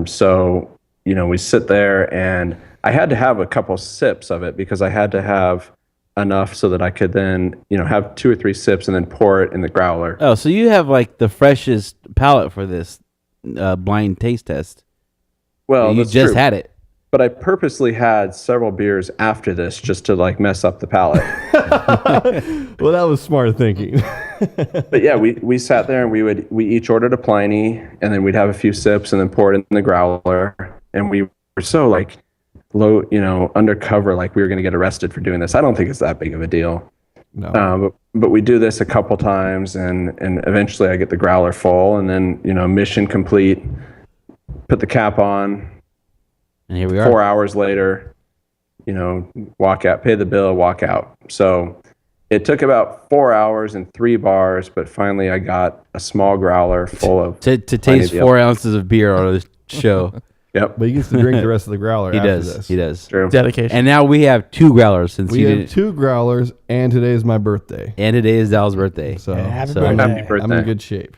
So, we sit there, and I had to have a couple sips of it because I had to have enough so that I could then, have 2 or 3 sips and then pour it in the growler. Oh, so you have like the freshest palate for this blind taste test. Well, you that's just true. had it. But I purposely had several beers after this just to like mess up the palate. Well, that was smart thinking. But yeah, we sat there and we each ordered a Pliny, and then we'd have a few sips and then pour it in the growler. And we were so like low, undercover, like we were going to get arrested for doing this. I don't think it's that big of a deal. No. But we do this a couple times, and eventually I get the growler full, and then mission complete. Put the cap on. And here we are. 4 hours later, walk out, pay the bill, walk out. So it took about 4 hours and 3 bars, but finally I got a small growler full of To taste 4 ounces of beer on this show. Yep. But he gets to drink the rest of the growler He after does. this. He does. True. Dedication. And now we have 2 growlers since We you have didn't. 2 growlers, and today is my birthday. And today is Dal's birthday. So Happy So- birthday. Happy birthday. I'm in good shape.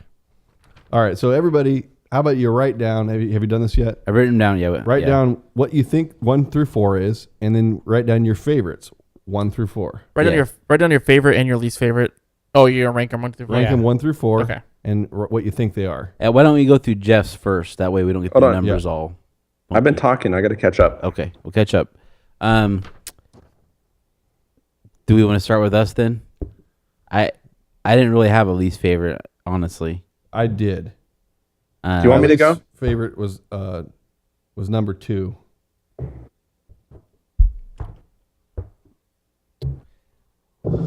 All right, so everybody, how about you write down, have you done this yet? I've written them down. Yeah. Write down what you think 1 through 4 is, and then write down your favorites, 1 through 4. Write down your favorite and your least favorite. Oh, you're gonna rank them 1 through 4. Rank Yeah. them 1 through 4. Okay. and what you think they are. Why don't we go through Jeff's first? That way we don't get Hold the on. numbers Yeah. all. I've been talking. I got to catch up. Okay, we'll catch up. Do we want to start with us then? I didn't really have a least favorite, honestly. I did. Do you want me to go? Favorite was number 2.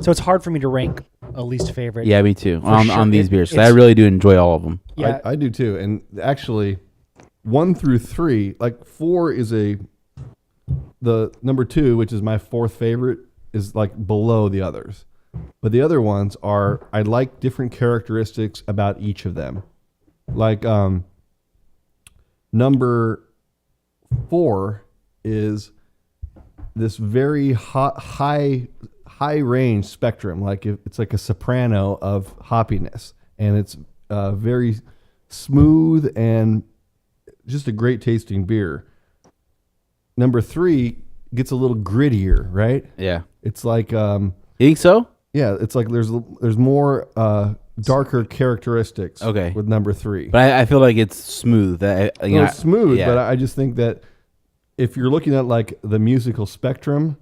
So it's hard for me to rank a least favorite. Yeah, me too. For On sure. these beers, 'cause I It's- really do enjoy all of them. Yeah. I do too. And actually, 1 through 3, like 4 is the number 2, which is my 4th favorite, is like below the others. But the other ones are, I like different characteristics about each of them. Like number 4 is this very high range spectrum. Like it's like a soprano of hoppiness, and it's very smooth and just a great tasting beer. Number 3 gets a little grittier, right? Yeah. It's like You think so? yeah, it's like there's more darker characteristics. Okay. With number 3. But I feel like it's smooth. It's smooth, yeah. but I just think that if you're looking at like the musical spectrum,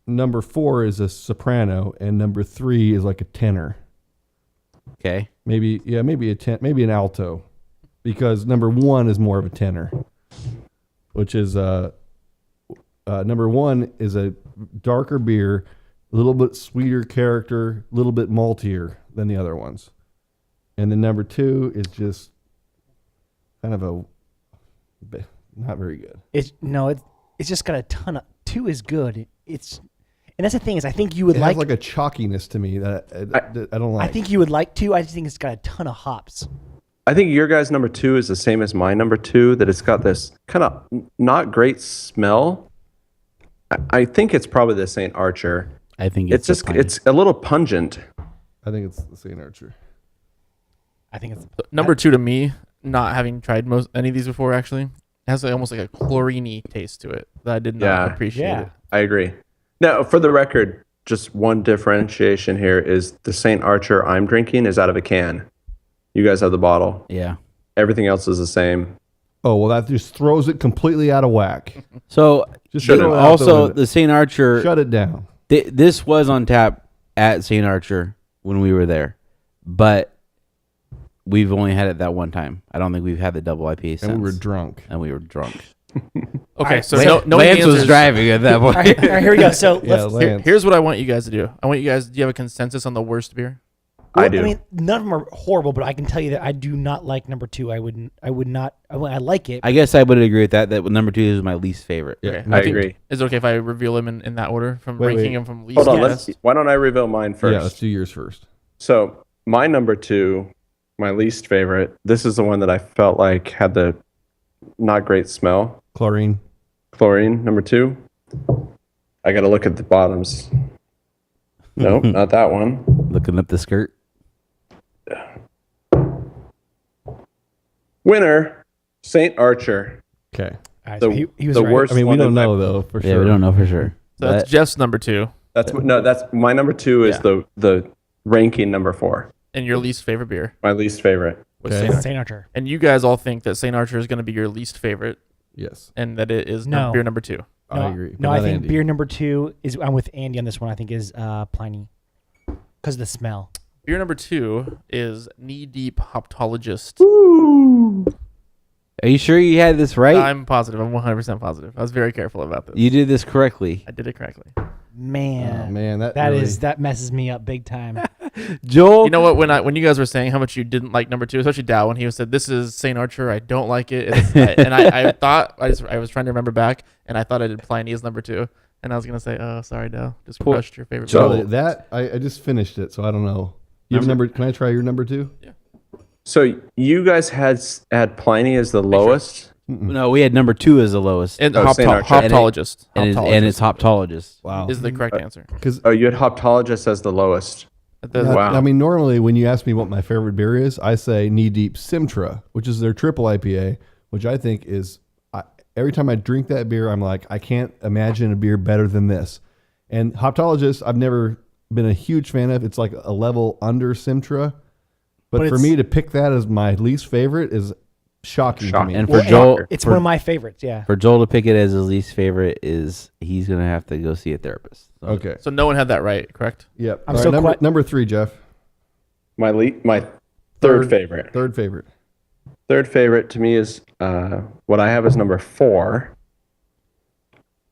number 4 is a soprano and number 3 is like a tenor. Okay. Maybe maybe an alto, because number 1 is more of a tenor, which is number 1 is a darker beer, a little bit sweeter character, a little bit maltier than the other ones, and then number 2 is just kind of not very good. It's just got a ton of 2 is good. And that's the thing is I think you would It like has like a chalkiness to me that I don't like. I think you would like 2. I just think it's got a ton of hops. I think your guys' number 2 is the same as my number 2, that it's got this kind of not great smell. I think it's probably the St. Archer. I think It's just, it's a little pungent. I think it's the St. Archer. I think it's Number 2 to me, not having tried any of these before, actually, it has almost like a chlorine taste to it that I did not Yeah. appreciate. Yeah. It. I agree. Now, for the record, just one differentiation here is the St. Archer I'm drinking is out of a can. You guys have the bottle. Yeah. Everything else is the same. Oh well, that just throws it completely out of whack. So Just Shut throw it. it out the also window. the St. Archer. Shut it down. This was on tap at St. Archer when we were there, but we've only had it that one time. I don't think we've had the double IPA since. And we were drunk. And we were drunk. Okay, so Lance no was answers. driving at that all point. right, here we go. So Yeah, let's, Lance. Here's what I want you guys to do. Do you have a consensus on the worst beer? I do. I mean, none of them are horrible, but I can tell you that I do not like number 2. I like it. I guess I would agree with that. That number 2 is my least favorite. Yeah. Okay, I think- agree. Is it okay if I reveal them in that order from Wait, ranking wait. them from least Hold on. to best? Why don't I reveal mine first? Yeah, let's do yours first. So my number 2, my least favorite, this is the one that I felt like had the not great smell. Chlorine. Chlorine, number 2. I got to look at the bottoms. Nope, not that one. Looking up the skirt. Winner, St. Archer. Okay. All right, The, so he was the right. worst I mean, we one don't that I- know though for Yeah, sure. we don't know for sure. So that's Jeff's number 2, That's my number 2 is Yeah. the ranking number 4. and your least favorite beer My least favorite. was Okay. St. Archer. St. Archer. And you guys all think that St. Archer is going to be your least favorite, Yes, and that it is No. beer number 2. No, I agree. No, But I not think Andy. beer number 2 is. I'm with Andy on this one. I think is Pliny, because of the smell. Beer number 2 is Knee Deep Hoptologist. Are you sure you had this right? I'm positive. I'm 100% positive. I was very careful about this. You did this correctly. I did it correctly. Man, Oh man, that that really, that messes me up big time. Joel, You know what? When you guys were saying how much you didn't like number 2, especially Dow, when he said this is St. Archer, I don't like it, I thought I was trying to remember back, and I thought I did Pliny as number 2, and I was gonna say, oh, sorry, Dow, just Poor- crushed your favorite. So- beer. Charlie, that I just finished it, so I don't know. You have Number- number? Can I try your number 2? So you guys had Pliny as the lowest. no, we had number 2 as the lowest, And Oh, St. Archer. Hoptologist. and it's Hoptologist. Wow. is the correct answer. Because Oh, you had Hoptologist as the lowest. Wow. I mean, normally when you ask me what my favorite beer is, I say Knee Deep Simtra, which is their triple IPA, which I think is every time I drink that beer, I'm like, I can't imagine a beer better than this. And Hoptologist, I've never been a huge fan of. It's like a level under Simtra. But for it's- me to pick that as my least favorite is shocking to me. And Well, for Joel, it's for, one of my favorites. Yeah. for Joel to pick it as his least favorite is he's gonna have to go see a therapist. So- Okay. So no one had that right, correct? Yep. I'm All so right, quite- number 3, Jeff. My third favorite. Third favorite. Third favorite to me is what I have as number 4.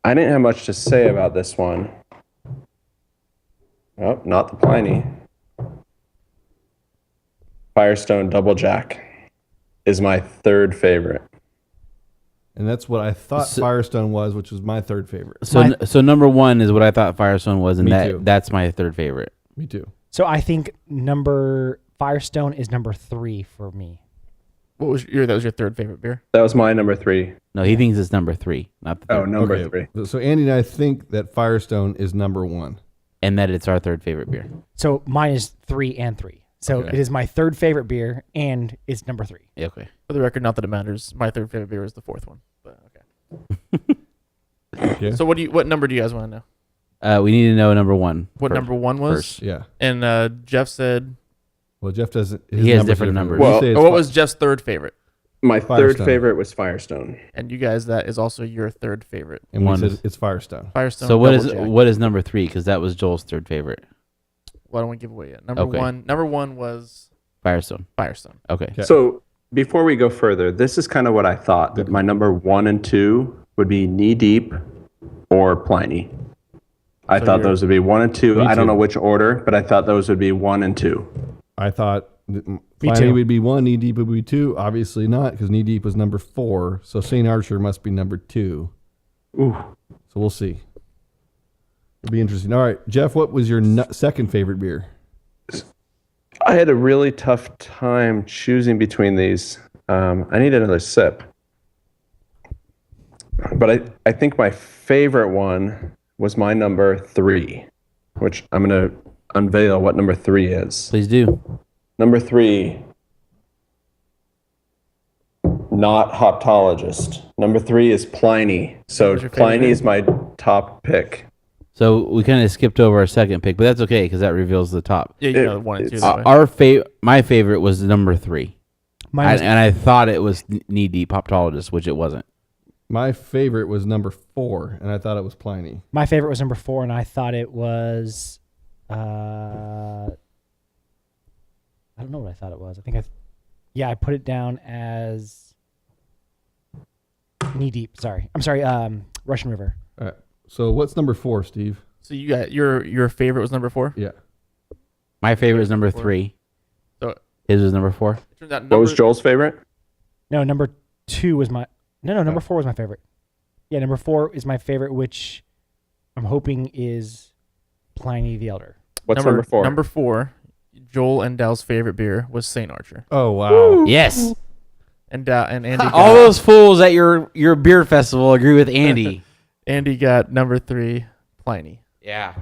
I didn't have much to say about this one. Oh, not the Pliny. Firestone Double Jack is my third favorite. And that's what I thought So- Firestone was, which was my third favorite. So number 1 is what I thought Firestone was, and Me too. that's my third favorite. Me too. So I think Firestone is number 3 for me. What was that was your third favorite beer? That was my number 3. No, he thinks it's number 3, not the third, Oh, number Okay. 3. So Andy and I think that Firestone is number 1. and that it's our third favorite beer. So mine is 3 and 3. So Okay. it is my third favorite beer, and it's number 3. Yeah, okay. For the record, not that it matters. My third favorite beer is the fourth one. But okay. Okay. So what number do you guys want to know? We need to know number 1. What number 1 was? first. Yeah. And Jeff said. Well, Jeff doesn't. He has numbers are different numbers. You Well, say it's Or what fi- was Jeff's third favorite? My third Firestone. favorite was Firestone. And you guys, that is also your third favorite. And we one said is- it's Firestone. Firestone. So Double Jack. what is number 3? Because that was Joel's third favorite. Well, I don't want to give away yet. Number Okay. one was Firestone. Firestone. Okay. Okay. So before we go further, this is kind of what I thought, that my number 1 and 2 would be Knee Deep or Pliny. I So thought you're- those would be 1 and 2. Me I don't too. know which order, but I thought those would be 1 and 2. I thought Me Pliny too. would be 1, Knee Deep would be 2. Obviously not, because Knee Deep was number 4. So St. Archer must be number 2. Ooh. So we'll see. It'll be interesting. All right, Jeff, what was your second favorite beer? I had a really tough time choosing between these. I need another sip. But I think my favorite one was my number 3, which I'm going to unveil what number 3 is. Please do. Number 3, not Hoptologist. Number 3 is Pliny. So What's your favorite Pliny beer? is my top pick. So we kind of skipped over our second pick, but that's okay because that reveals the top. Yeah, you It- know 1 and 2. it's- that way. My favorite was number 3, Mine was, and I thought it was Knee Deep Hoptologist, which it wasn't. My favorite was number 4, and I thought it was Pliny. my favorite was number 4, and I thought it was. I don't know what I thought it was. I put it down as Knee Deep. Sorry, I'm sorry. Russian River. All right. So what's number 4, Steve? So you got your favorite was number 4. Yeah. My favorite is number 3. So His was number 4. it turns out What was number- Joel's favorite? No, number 2 was my. No, number 4 was my favorite. Yeah, number 4 is my favorite, which I'm hoping is Pliny the Elder. What's number 4? Number 4, Joel and Dell's favorite beer was St. Archer. Oh, wow. Yes. And Andy got, All those fools at your beer festival agree with Andy. Andy got number 3, Pliny. Yeah.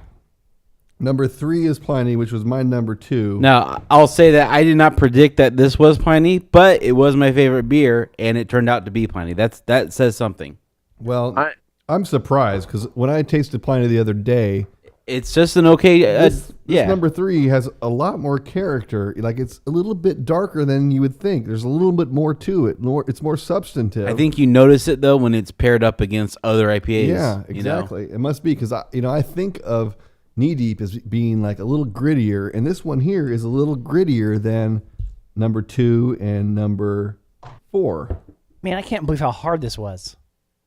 Number 3 is Pliny, which was my number 2. Now, I'll say that I did not predict that this was Pliny, but it was my favorite beer, and it turned out to be Pliny. That says something. Well, I- I'm surprised because when I tasted Pliny the other day, It's just an okay. this yeah. number 3 has a lot more character. Like, it's a little bit darker than you would think. There's a little bit more to it. It's more substantive. I think you notice it though when it's paired up against other IPAs. Yeah, you know? exactly. It must be because I think of Knee Deep as being like a little grittier, and this one here is a little grittier than number 2 and number 4. Man, I can't believe how hard this was.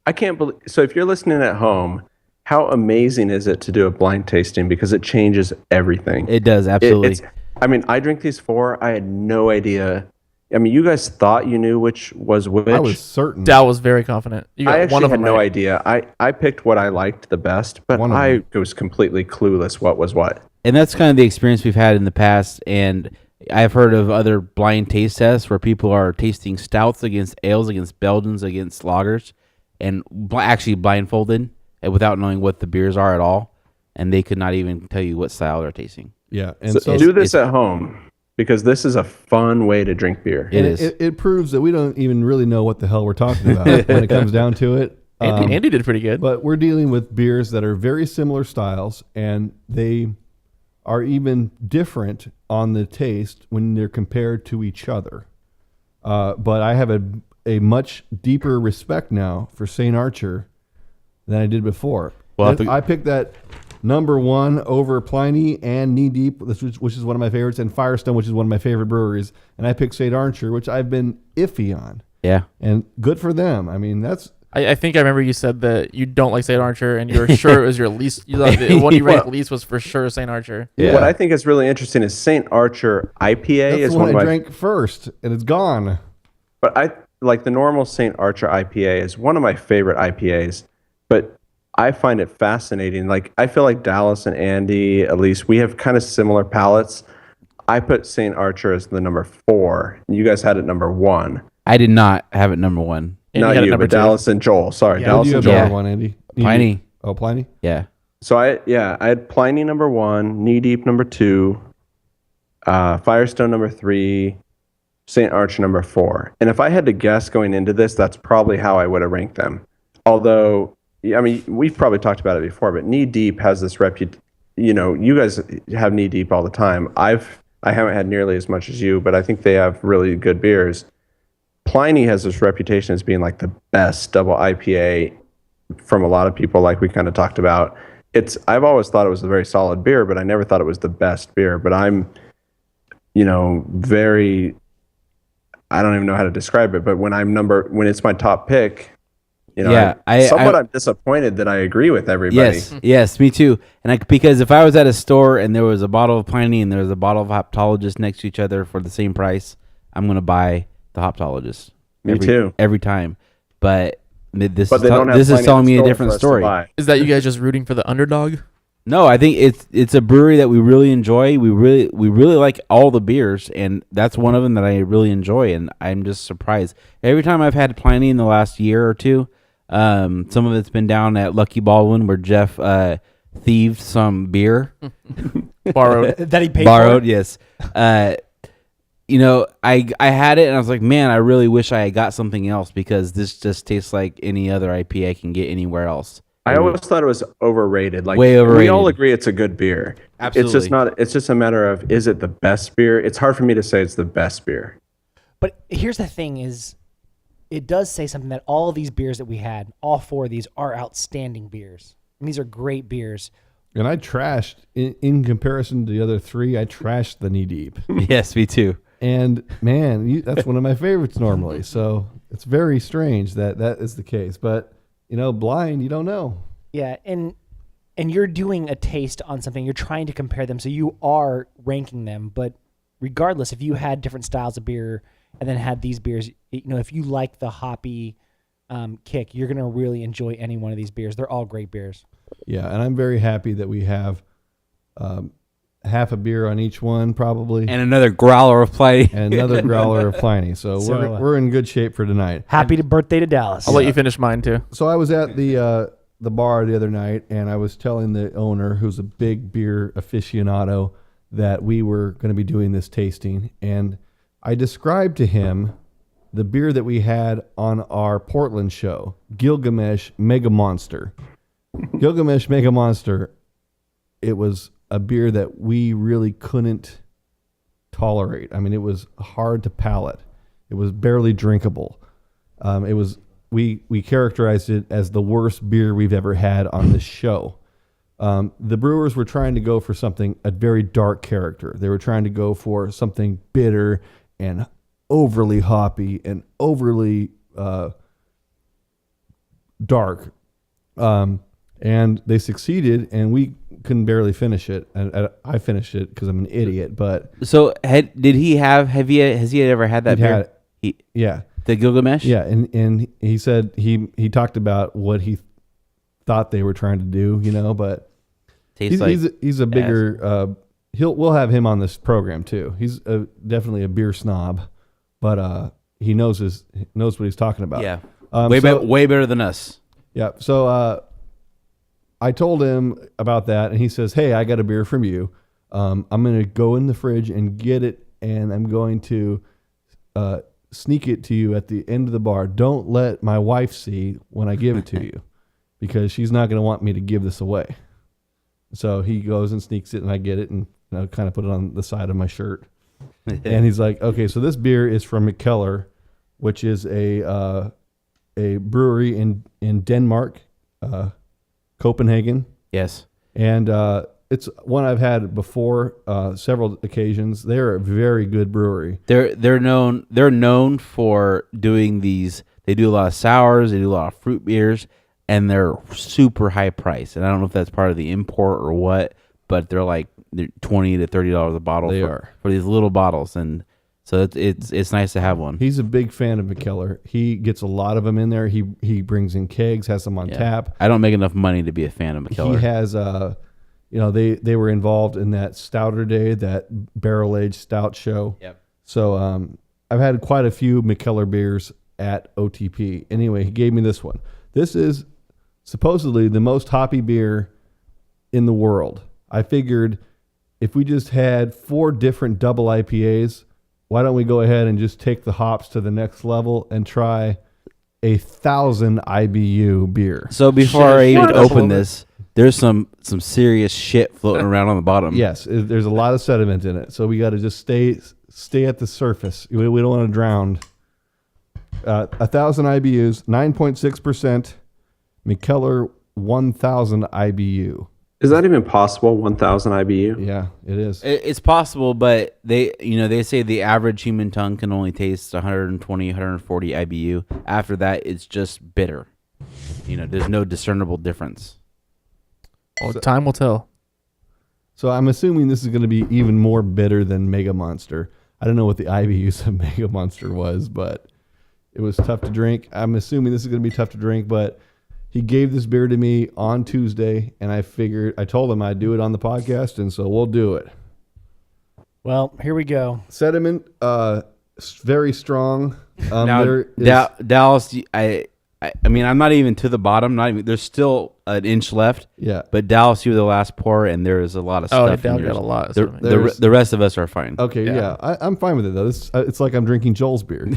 I can't believe. So if you're listening at home, how amazing is it to do a blind tasting, because it changes everything. It does absolutely. I mean, I drink these 4. I had no idea. I mean, you guys thought you knew which was which. I was certain. Dell was very confident. You got I actually one of had them no right. idea. I picked what I liked the best, but One of I them. was completely clueless what was what. And that's kind of the experience we've had in the past. And I've heard of other blind taste tests where people are tasting stouts against ales, against Belgians, against lagers, and actually blindfolded and without knowing what the beers are at all. And they could not even tell you what style they're tasting. Yeah, and So, so do this at home, because this is a fun way to drink beer. It is. It proves that we don't even really know what the hell we're talking about when it comes down to it. Andy did pretty good. But we're dealing with beers that are very similar styles, and they are even different on the taste when they're compared to each other. But I have a much deeper respect now for St. Archer than I did before. Well, I picked that number one over Pliny and Knee Deep, which is one of my favorites, and Firestone, which is one of my favorite breweries. And I picked St. Archer, which I've been iffy on. Yeah. And good for them. I mean, that's... I think I remember you said that you don't like St. Archer, and you were sure it was your least. The one you ranked least was for sure St. Archer. Yeah. What I think is really interesting is St. Archer IPA That's is the one one of I my drank first, and it's gone. But I like the normal St. Archer IPA is one of my favorite IPAs, but I find it fascinating. Like I feel like Dallas and Andy, at least we have kind of similar palates. I put St. Archer as the number 4. And you guys had it number 1. I did not have it number 1. And Not had it you, number but 2. Dallas and Joel. Sorry, What Dallas do you and have Joel. number one, Andy? Pliny. Oh, Pliny? Yeah. So I had Pliny number 1, Knee Deep number 2, Firestone number 3, St. Archer number 4. And if I had to guess going into this, that's probably how I would have ranked them. Although, I mean, we've probably talked about it before, but Knee Deep has this you guys have Knee Deep all the time. I haven't had nearly as much as you, but I think they have really good beers. Pliny has this reputation as being like the best double IPA from a lot of people, like we kind of talked about. I've always thought it was a very solid beer, but I never thought it was the best beer. But I'm, very, I don't even know how to describe it, but when it's my top pick, Yeah, I'm disappointed that I agree with everybody. Yes, me too. And because if I was at a store and there was a bottle of Pliny and there was a bottle of Hoptologist next to each other for the same price, I'm going to buy the Hoptologist. Me too. Every time. But this But they don't have is Pliny telling in me a store different for us to story. buy. Is that you guys just rooting for the underdog? No, I think it's a brewery that we really enjoy. We really like all the beers, and that's one of them that I really enjoy. And I'm just surprised every time I've had Pliny in the last year or two. Some of it's been down at Lucky Baldwin where Jeff thieved some beer, Borrowed. that he paid borrowed. for. Yes, I had it and I was like, man, I really wish I had got something else because this just tastes like any other IPA I can get anywhere else. I always thought it was overrated. Like Way overrated. We all agree it's a good beer. Absolutely. It's just a matter of, is it the best beer? It's hard for me to say it's the best beer. But here's the thing is, it does say something that all of these beers that we had, all 4 of these are outstanding beers. And these are great beers. And I trashed, in comparison to the other 3, I trashed the Knee Deep. Yes, me too. And man, that's one of my favorites normally. So it's very strange that is the case. But, blind, you don't know. Yeah, and you're doing a taste on something. You're trying to compare them, so you are ranking them. But regardless, if you had different styles of beer and then had these beers, if you like the hoppy kick, you're going to really enjoy any one of these beers. They're all great beers. Yeah, and I'm very happy that we have half a beer on each one, probably, And another growler of Pliny. and another growler of Pliny. So, So, we're in good shape for tonight. Happy birthday to Dallas. I'll let you finish mine too. So I was at the bar the other night, and I was telling the owner, who's a big beer aficionado, that we were going to be doing this tasting, and I described to him the beer that we had on our Portland show, Gilgamesh Mega Monster. Gilgamesh Mega Monster, it was a beer that we really couldn't tolerate. I mean, it was hard to palate. It was barely drinkable. We characterized it as the worst beer we've ever had on this show. The brewers were trying to go for a very dark character. They were trying to go for something bitter and overly hoppy and overly dark. And they succeeded, and we couldn't barely finish it. And I finished it because I'm an idiot. But So has he ever had that he'd beer? had it. Yeah. The Gilgamesh? Yeah, and he said he talked about what he thought they were trying to do, but he's a bigger. We'll have him on this program too. He's definitely a beer snob, but he knows what he's talking about. Yeah. So- Way better than us. Yeah. So I told him about that, and he says, "Hey, I got a beer from you. I'm going to go in the fridge and get it, and I'm going to sneak it to you at the end of the bar. Don't let my wife see when I give it to you, because she's not going to want me to give this away." So he goes and sneaks it, and I get it, and kind of put it on the side of my shirt. And he's like, okay, so this beer is from Mikkeller, which is a brewery in Denmark, Copenhagen. Yes. And it's one I've had before, several occasions. They're a very good brewery. They're known for doing these. They do a lot of sours. They do a lot of fruit beers, and they're super high price. And I don't know if that's part of the import or what, but they're like $20 to $30 a bottle. They for, are for these little bottles, and so it's nice to have one. He's a big fan of Mikkeller. He gets a lot of them in there. He brings in kegs, has them on tap. I don't make enough money to be a fan of Mikkeller. He has they were involved in that Stouter Day, that barrel aged stout show. Yep. So I've had quite a few Mikkeller beers at OTP. Anyway, he gave me this one. This is supposedly the most hoppy beer in the world. I figured if we just had 4 different double IPAs, why don't we go ahead and just take the hops to the next level and try 1,000 IBU beer? So before I even open this, there's some serious shit floating around on the bottom. Yes, there's a lot of sediment in it, so we got to just stay at the surface. We don't want to drown. 1,000 IBUs, 9.6%. Mikkeller 1,000 IBU. Is that even possible? 1,000 IBU? Yeah, it is. It's possible, but they say the average human tongue can only taste 120, 140 IBU. After that, it's just bitter. There's no discernible difference. Oh, time will tell. So I'm assuming this is going to be even more bitter than Mega Monster. I don't know what the IBUs of Mega Monster was, but it was tough to drink. I'm assuming this is going to be tough to drink, but he gave this beer to me on Tuesday, and I told him I'd do it on the podcast, and so we'll do it. Well, here we go. Sediment, very strong. Now, Dallas, I mean, I'm not even to the bottom. There's still an inch left. Yeah. But Dallas, you were the last pour, and there is a lot of stuff. Dal in got yours. a lot. The rest of us are fine. Okay, yeah. I'm fine with it, though. It's like I'm drinking Joel's beer.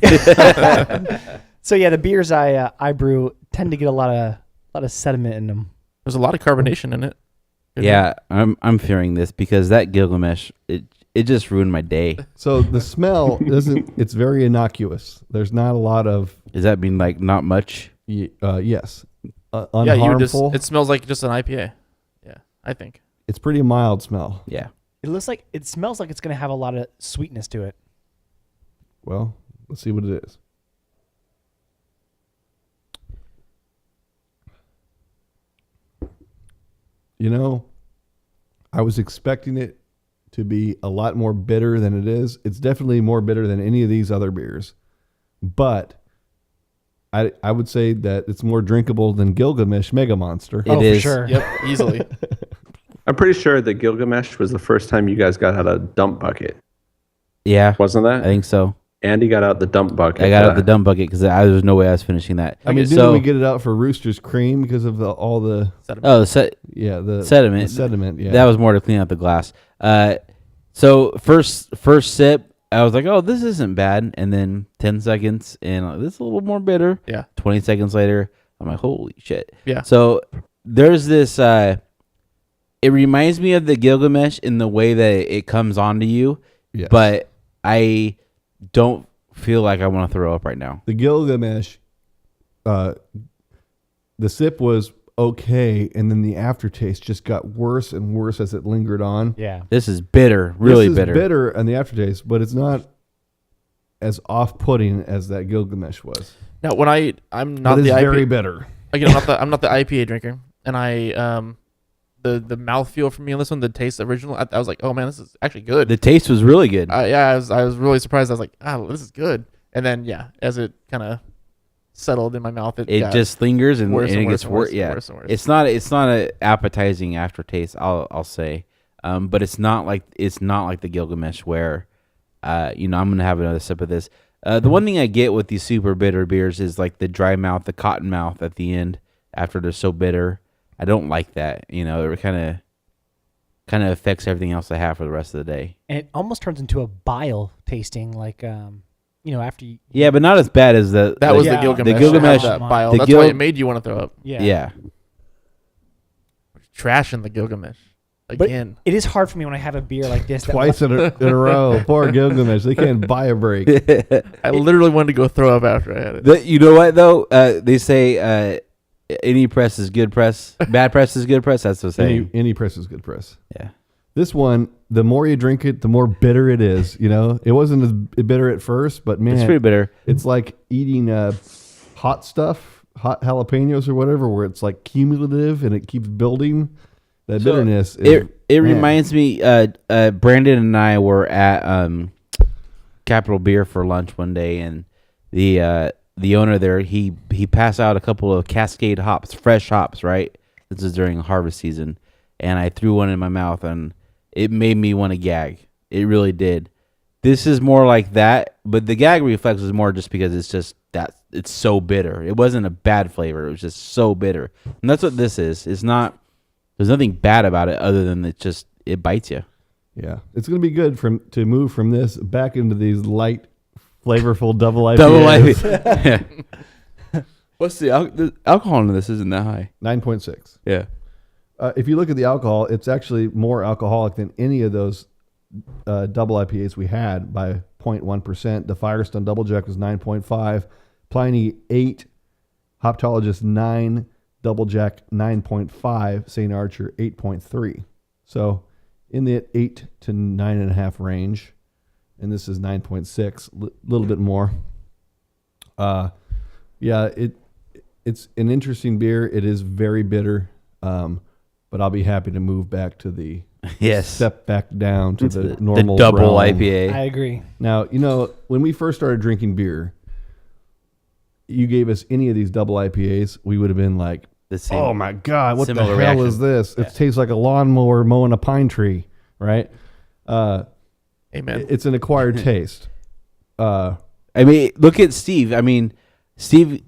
So, yeah, the beers I brew tend to get a lot of sediment in them. There's a lot of carbonation in it. Yeah, I'm fearing this because that Gilgamesh, it just ruined my day. So the smell it's very innocuous. There's not a lot of... Does that mean like not much? Yes. Yeah, unharmful. it smells like just an IPA. Yeah, I think. It's pretty mild smell. Yeah. It smells like it's going to have a lot of sweetness to it. Well, let's see what it is. I was expecting it to be a lot more bitter than it is. It's definitely more bitter than any of these other beers. But I would say that it's more drinkable than Gilgamesh Mega Monster. It is. For sure. Yep, easily. I'm pretty sure that Gilgamesh was the first time you guys got out a dump bucket. Yeah. Wasn't that? I think so. Andy got out the dump bucket. I got out the dump bucket because there's no way I was finishing that. I mean, didn't we get it out for Rooster's Cream because of all the... Oh, the sediment? The sediment, yeah. That was more to clean out the glass. So first sip, I was like, oh, this isn't bad. And then 10 seconds, and this is a little more bitter. Yeah. 20 seconds later, I'm like, holy shit. Yeah. So there's this... it reminds me of the Gilgamesh in the way that it comes onto you. Yes. But I don't feel like I want to throw up right now. The Gilgamesh, the sip was okay, and then the aftertaste just got worse and worse as it lingered on. Yeah. This is bitter, really this is bitter. bitter on the aftertaste, but it's not as off-putting as that Gilgamesh was. Now, when I'm not But the it's IPA, very bitter. again, I'm not the IPA drinker, and the mouthfeel for me on this one, the taste original, I was like, oh man, this is actually good. The taste was really good. I was really surprised. I was like, this is good. And then as it kind of settled in my mouth, It just lingers and worse it and gets worse worse. and Yeah, worse and worse. it's not an appetizing aftertaste. I'll say, but it's not like the Gilgamesh where, I'm gonna have another sip of this. The one thing I get with these super bitter beers is like the dry mouth, the cotton mouth at the end after they're so bitter. I don't like that. It kind of affects everything else I have for the rest of the day. And it almost turns into a bile tasting, like, after you... Yeah, but not as bad as that was the Yeah. Gilgamesh. The Gilgamesh- That bile. the That's why it made you want to throw up. Yeah. Yeah. Trash in the Gilgamesh. again. It is hard for me when I have a beer like this. Twice in a row. Poor Gilgamesh. They can't buy a break. I literally wanted to go throw up after I had it. You know what though? They say any press is good press. Bad press is good press. That's the saying. Any press is good press. Yeah. This one, the more you drink it, the more bitter it is. You know, it wasn't as bitter at first, but man, It's pretty bitter. it's like eating hot stuff, hot jalapenos or whatever, where it's like cumulative and it keeps building. That So, bitterness. It man. reminds me. Brandon and I were at Capital Beer for lunch one day, and the owner there he passed out a couple of Cascade hops, fresh hops. Right, this is during harvest season, and I threw one in my mouth, and it made me want to gag. It really did. This is more like that, but the gag reflex was more just because it's just that it's so bitter. It wasn't a bad flavor. It was just so bitter, and that's what this is. It's not. There's nothing bad about it other than it bites you. Yeah, it's going to be good to move from this back into these light, flavorful double IPAs. Double IPA. What's the alcohol in this? Isn't that high? 9.6. Yeah. If you look at the alcohol, it's actually more alcoholic than any of those double IPAs we had by 0.1%. The Firestone Double Jack was 9.5, Pliny 8, Hoptologist 9, Double Jack 9.5, St. Archer 8.3. So in the 8 to 9.5 range, and this is 9.6, little bit more. Yeah, it's an interesting beer. It is very bitter, but I'll be happy to move back to the step back down to the normal double realm. IPA. I agree. Now, when we first started drinking beer, you gave us any of these double IPAs, we would have been like, The same. oh my God, what the Similar hell reaction. is this? Yeah. It tastes like a lawnmower mowing a pine tree, right? Amen. It's an acquired taste. I mean, look at Steve. I mean, Steve,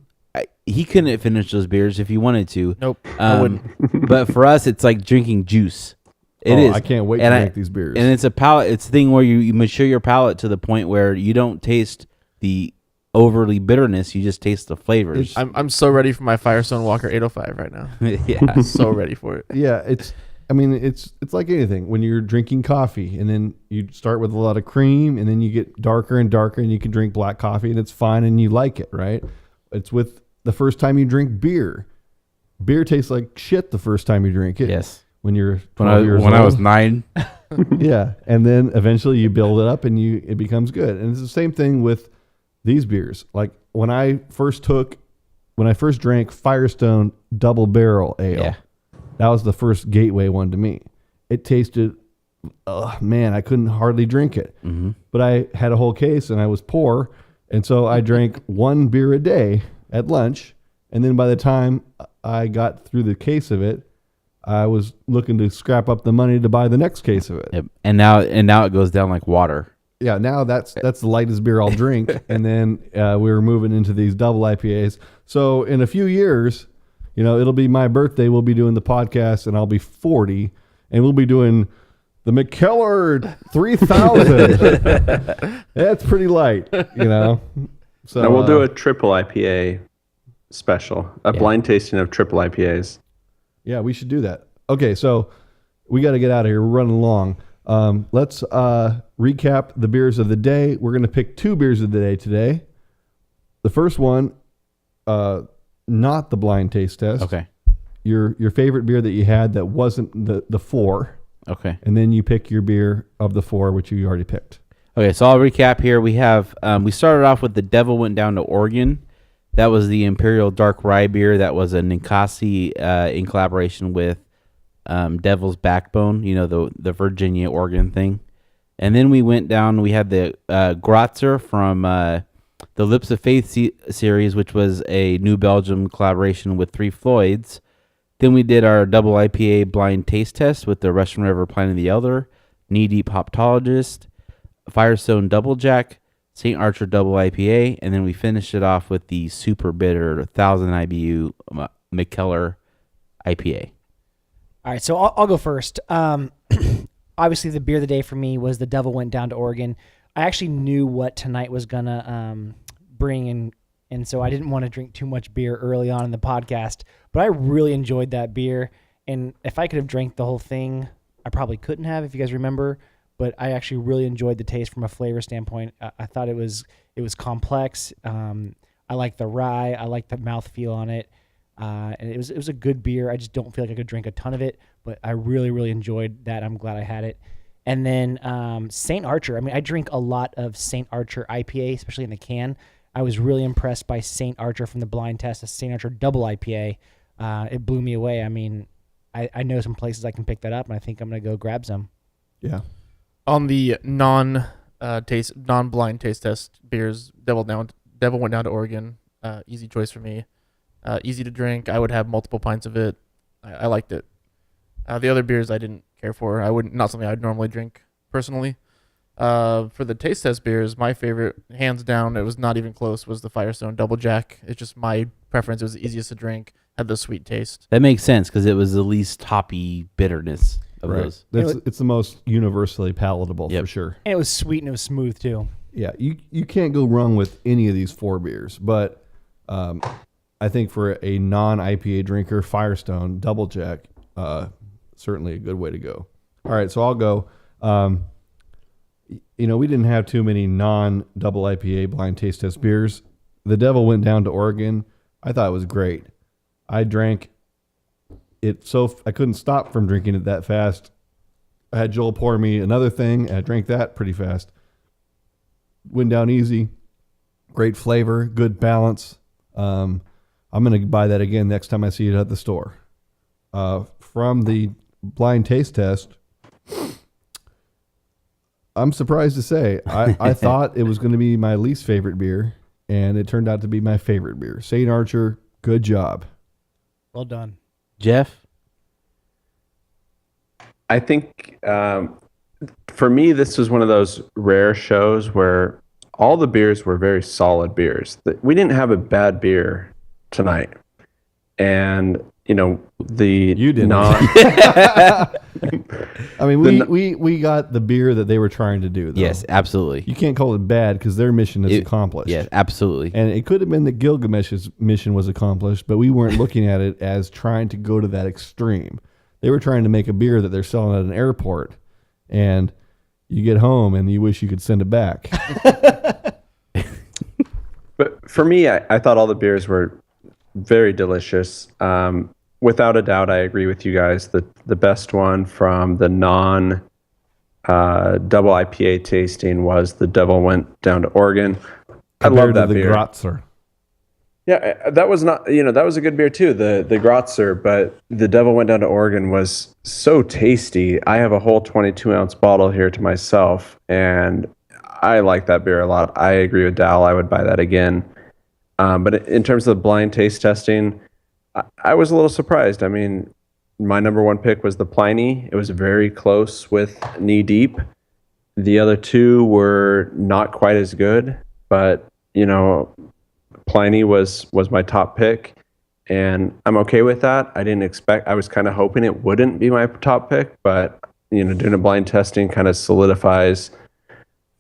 he couldn't finish those beers if he wanted to. Nope. I wouldn't. But for us, it's like drinking juice. It is. I can't wait And to drink these beers. And it's a palate. It's a thing where you mature your palate to the point where you don't taste the overly bitterness. You just taste the flavors. I'm so ready for my Firestone Walker 805 right now. yeah. I'm so ready for it. Yeah, it's like anything. When you're drinking coffee and then you start with a lot of cream and then you get darker and darker and you can drink black coffee and it's fine and you like it, right? It's with the first time you drink beer. Beer tastes like shit the first time you drink it. Yes. When you're 12 years old. When I was 9. Yeah, and then eventually you build it up and it becomes good. And it's the same thing with these beers. Like when I first drank Firestone Double Barrel Ale, Yeah. that was the first gateway one to me. It tasted, man, I couldn't hardly drink it. Mm-hmm. But I had a whole case and I was poor, and so I drank one beer a day at lunch. And then by the time I got through the case of it, I was looking to scrap up the money to buy the next case of it. Yep. And now it goes down like water. Yeah, now that's the lightest beer I'll drink. And then we were moving into these double IPAs. So in a few years, it'll be my birthday. We'll be doing the podcast, and I'll be 40, and we'll be doing the McKellar 3000. That's pretty light, So Now we'll do a triple IPA special, a blind tasting of triple IPAs. Yeah, we should do that. Okay, so we got to get out of here. We're running long. Let's recap the beers of the day. We're going to pick 2 beers of the day today. The first one, not the blind taste test. Okay. Your favorite beer that you had that wasn't the 4, Okay. and then you pick your beer of the 4, which you already picked. Okay, so I'll recap here. We have we started off with The Devil Went Down to Oregon. That was the Imperial Dark Rye beer. That was a Ninkasi in collaboration with Devil's Backbone, the Virginia Oregon thing. And then we went down. We had the Grotzer from the Lips of Faith series, which was a New Belgium collaboration with Three Floyds. Then we did our double IPA blind taste test with the Russian River Pliny the Elder, Knee Deep Hoptologist, Firestone Double Jack, St. Archer Double IPA, and then we finished it off with the super bitter 1000 IBU McKellar IPA. All right, so I'll go first. Obviously, the beer of the day for me was The Devil Went Down to Oregon. I actually knew what tonight was going to bring in, and so I didn't want to drink too much beer early on in the podcast, but I really enjoyed that beer, and if I could have drank the whole thing, I probably couldn't have, if you guys remember, but I actually really enjoyed the taste from a flavor standpoint. I thought it was complex. I like the rye. I like the mouthfeel on it. And it was a good beer. I just don't feel like I could drink a ton of it, but I really, really enjoyed that. I'm glad I had it. And then St. Archer. I mean, I drink a lot of St. Archer IPA, especially in the can. I was really impressed by St. Archer from the blind test, a St. Archer double IPA. It blew me away. I mean, I know some places I can pick that up, and I think I'm going to go grab some. Yeah. On the non-blind taste test beers, Devil Went Down to Oregon. Easy choice for me. Easy to drink. I would have multiple pints of it. I liked it. The other beers I didn't care for. Not something I'd normally drink personally. For the taste test beers, my favorite, hands down, it was not even close, was the Firestone Double Jack. It's just my preference. It was the easiest to drink. Had the sweet taste. That makes sense because it was the least hoppy bitterness of those. It's the most universally palatable for sure. And it was sweet and it was smooth too. Yeah, you can't go wrong with any of these 4 beers, but I think for a non-IPA drinker, Firestone Double Jack, certainly a good way to go. All right, so I'll go. We didn't have too many non-double IPA blind taste test beers. The Devil Went Down to Oregon. I thought it was great. I drank it I couldn't stop from drinking it that fast. I had Joel pour me another thing, and I drank that pretty fast. Went down easy. Great flavor, good balance. I'm going to buy that again next time I see it at the store. From the blind taste test, I'm surprised to say I thought it was going to be my least favorite beer, and it turned out to be my favorite beer. St. Archer, good job. Well done. Jeff? I think for me, this was one of those rare shows where all the beers were very solid beers. We didn't have a bad beer tonight. And, You didn't. I mean, we got the beer that they were trying to do, though. Yes, absolutely. You can't call it bad because their mission is accomplished. Yeah, absolutely. And it could have been that Gilgamesh's mission was accomplished, but we weren't looking at it as trying to go to that extreme. They were trying to make a beer that they're selling at an airport, and you get home and you wish you could send it back. But for me, I thought all the beers were very delicious. Without a doubt, I agree with you guys. The best one from the non double IPA tasting was the Devil Went Down to Oregon. I love that beer. Grotzer. Yeah, that was not, that was a good beer too, the Grotzer, but the Devil Went Down to Oregon was so tasty. I have a whole 22-ounce bottle here to myself, and I like that beer a lot. I agree with Dal. I would buy that again. But in terms of the blind taste testing, I was a little surprised. I mean, my number one pick was the Pliny. It was very close with Knee Deep. The other two were not quite as good, but, Pliny was my top pick, and I'm okay with that. I was kind of hoping it wouldn't be my top pick, but, doing a blind testing kind of solidifies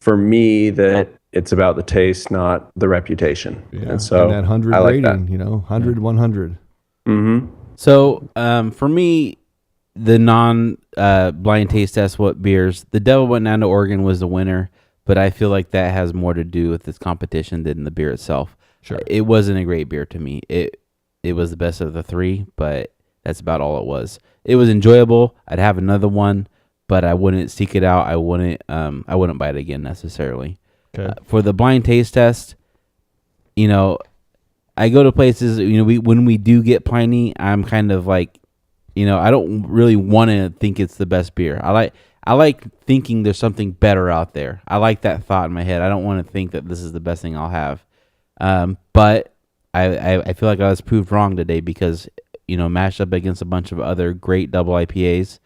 for me that it's about the taste, not the reputation. Yeah, and so that 100 I like rating, that. 100, 100. Mm-hmm. So for me, the non-blind taste test beers, the Devil Went Down to Oregon was the winner, but I feel like that has more to do with this competition than the beer itself. Sure. It wasn't a great beer to me. It was the best of the 3, but that's about all it was. It was enjoyable. I'd have another one, but I wouldn't seek it out. I wouldn't buy it again necessarily. Okay. For the blind taste test, I go to places, when we do get Pliny, I'm kind of like, I don't really want to think it's the best beer. I like thinking there's something better out there. I like that thought in my head. I don't want to think that this is the best thing I'll have. But I feel like I was proved wrong today because, mashed up against a bunch of other great double IPAs,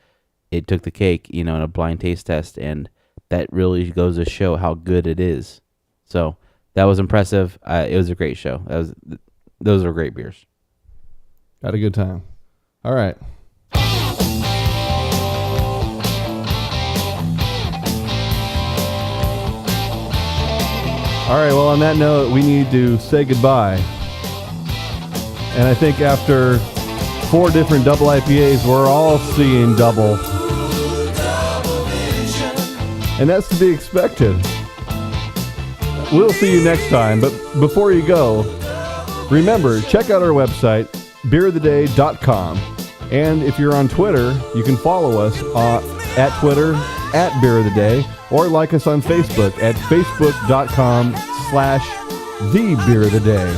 it took the cake, in a blind taste test, and that really goes to show how good it is. So that was impressive. It was a great show. Those are great beers. Had a good time. All right. All right, well, on that note, we need to say goodbye. And I think after 4 different double IPAs, we're all seeing double And that's to be expected. We'll see you next time, but before you go, remember, check out our website, beeroftheday.com. And if you're on Twitter, you can follow us at Twitter, at Beer of the Day, or like us on Facebook at facebook.com/The Beer of the Day.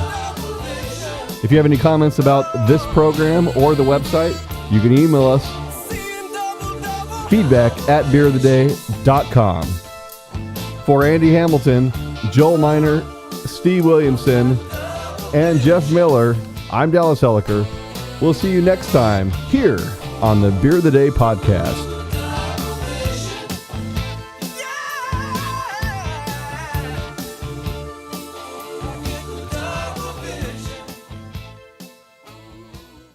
If you have any comments about this program or the website, you can email us feedback@beeroftheday.com. For Andy Hamilton, Joel Miner, Steve Williamson, and Jeff Miller, I'm Dallas Helliker. We'll see you next time here on the Beer of the Day podcast.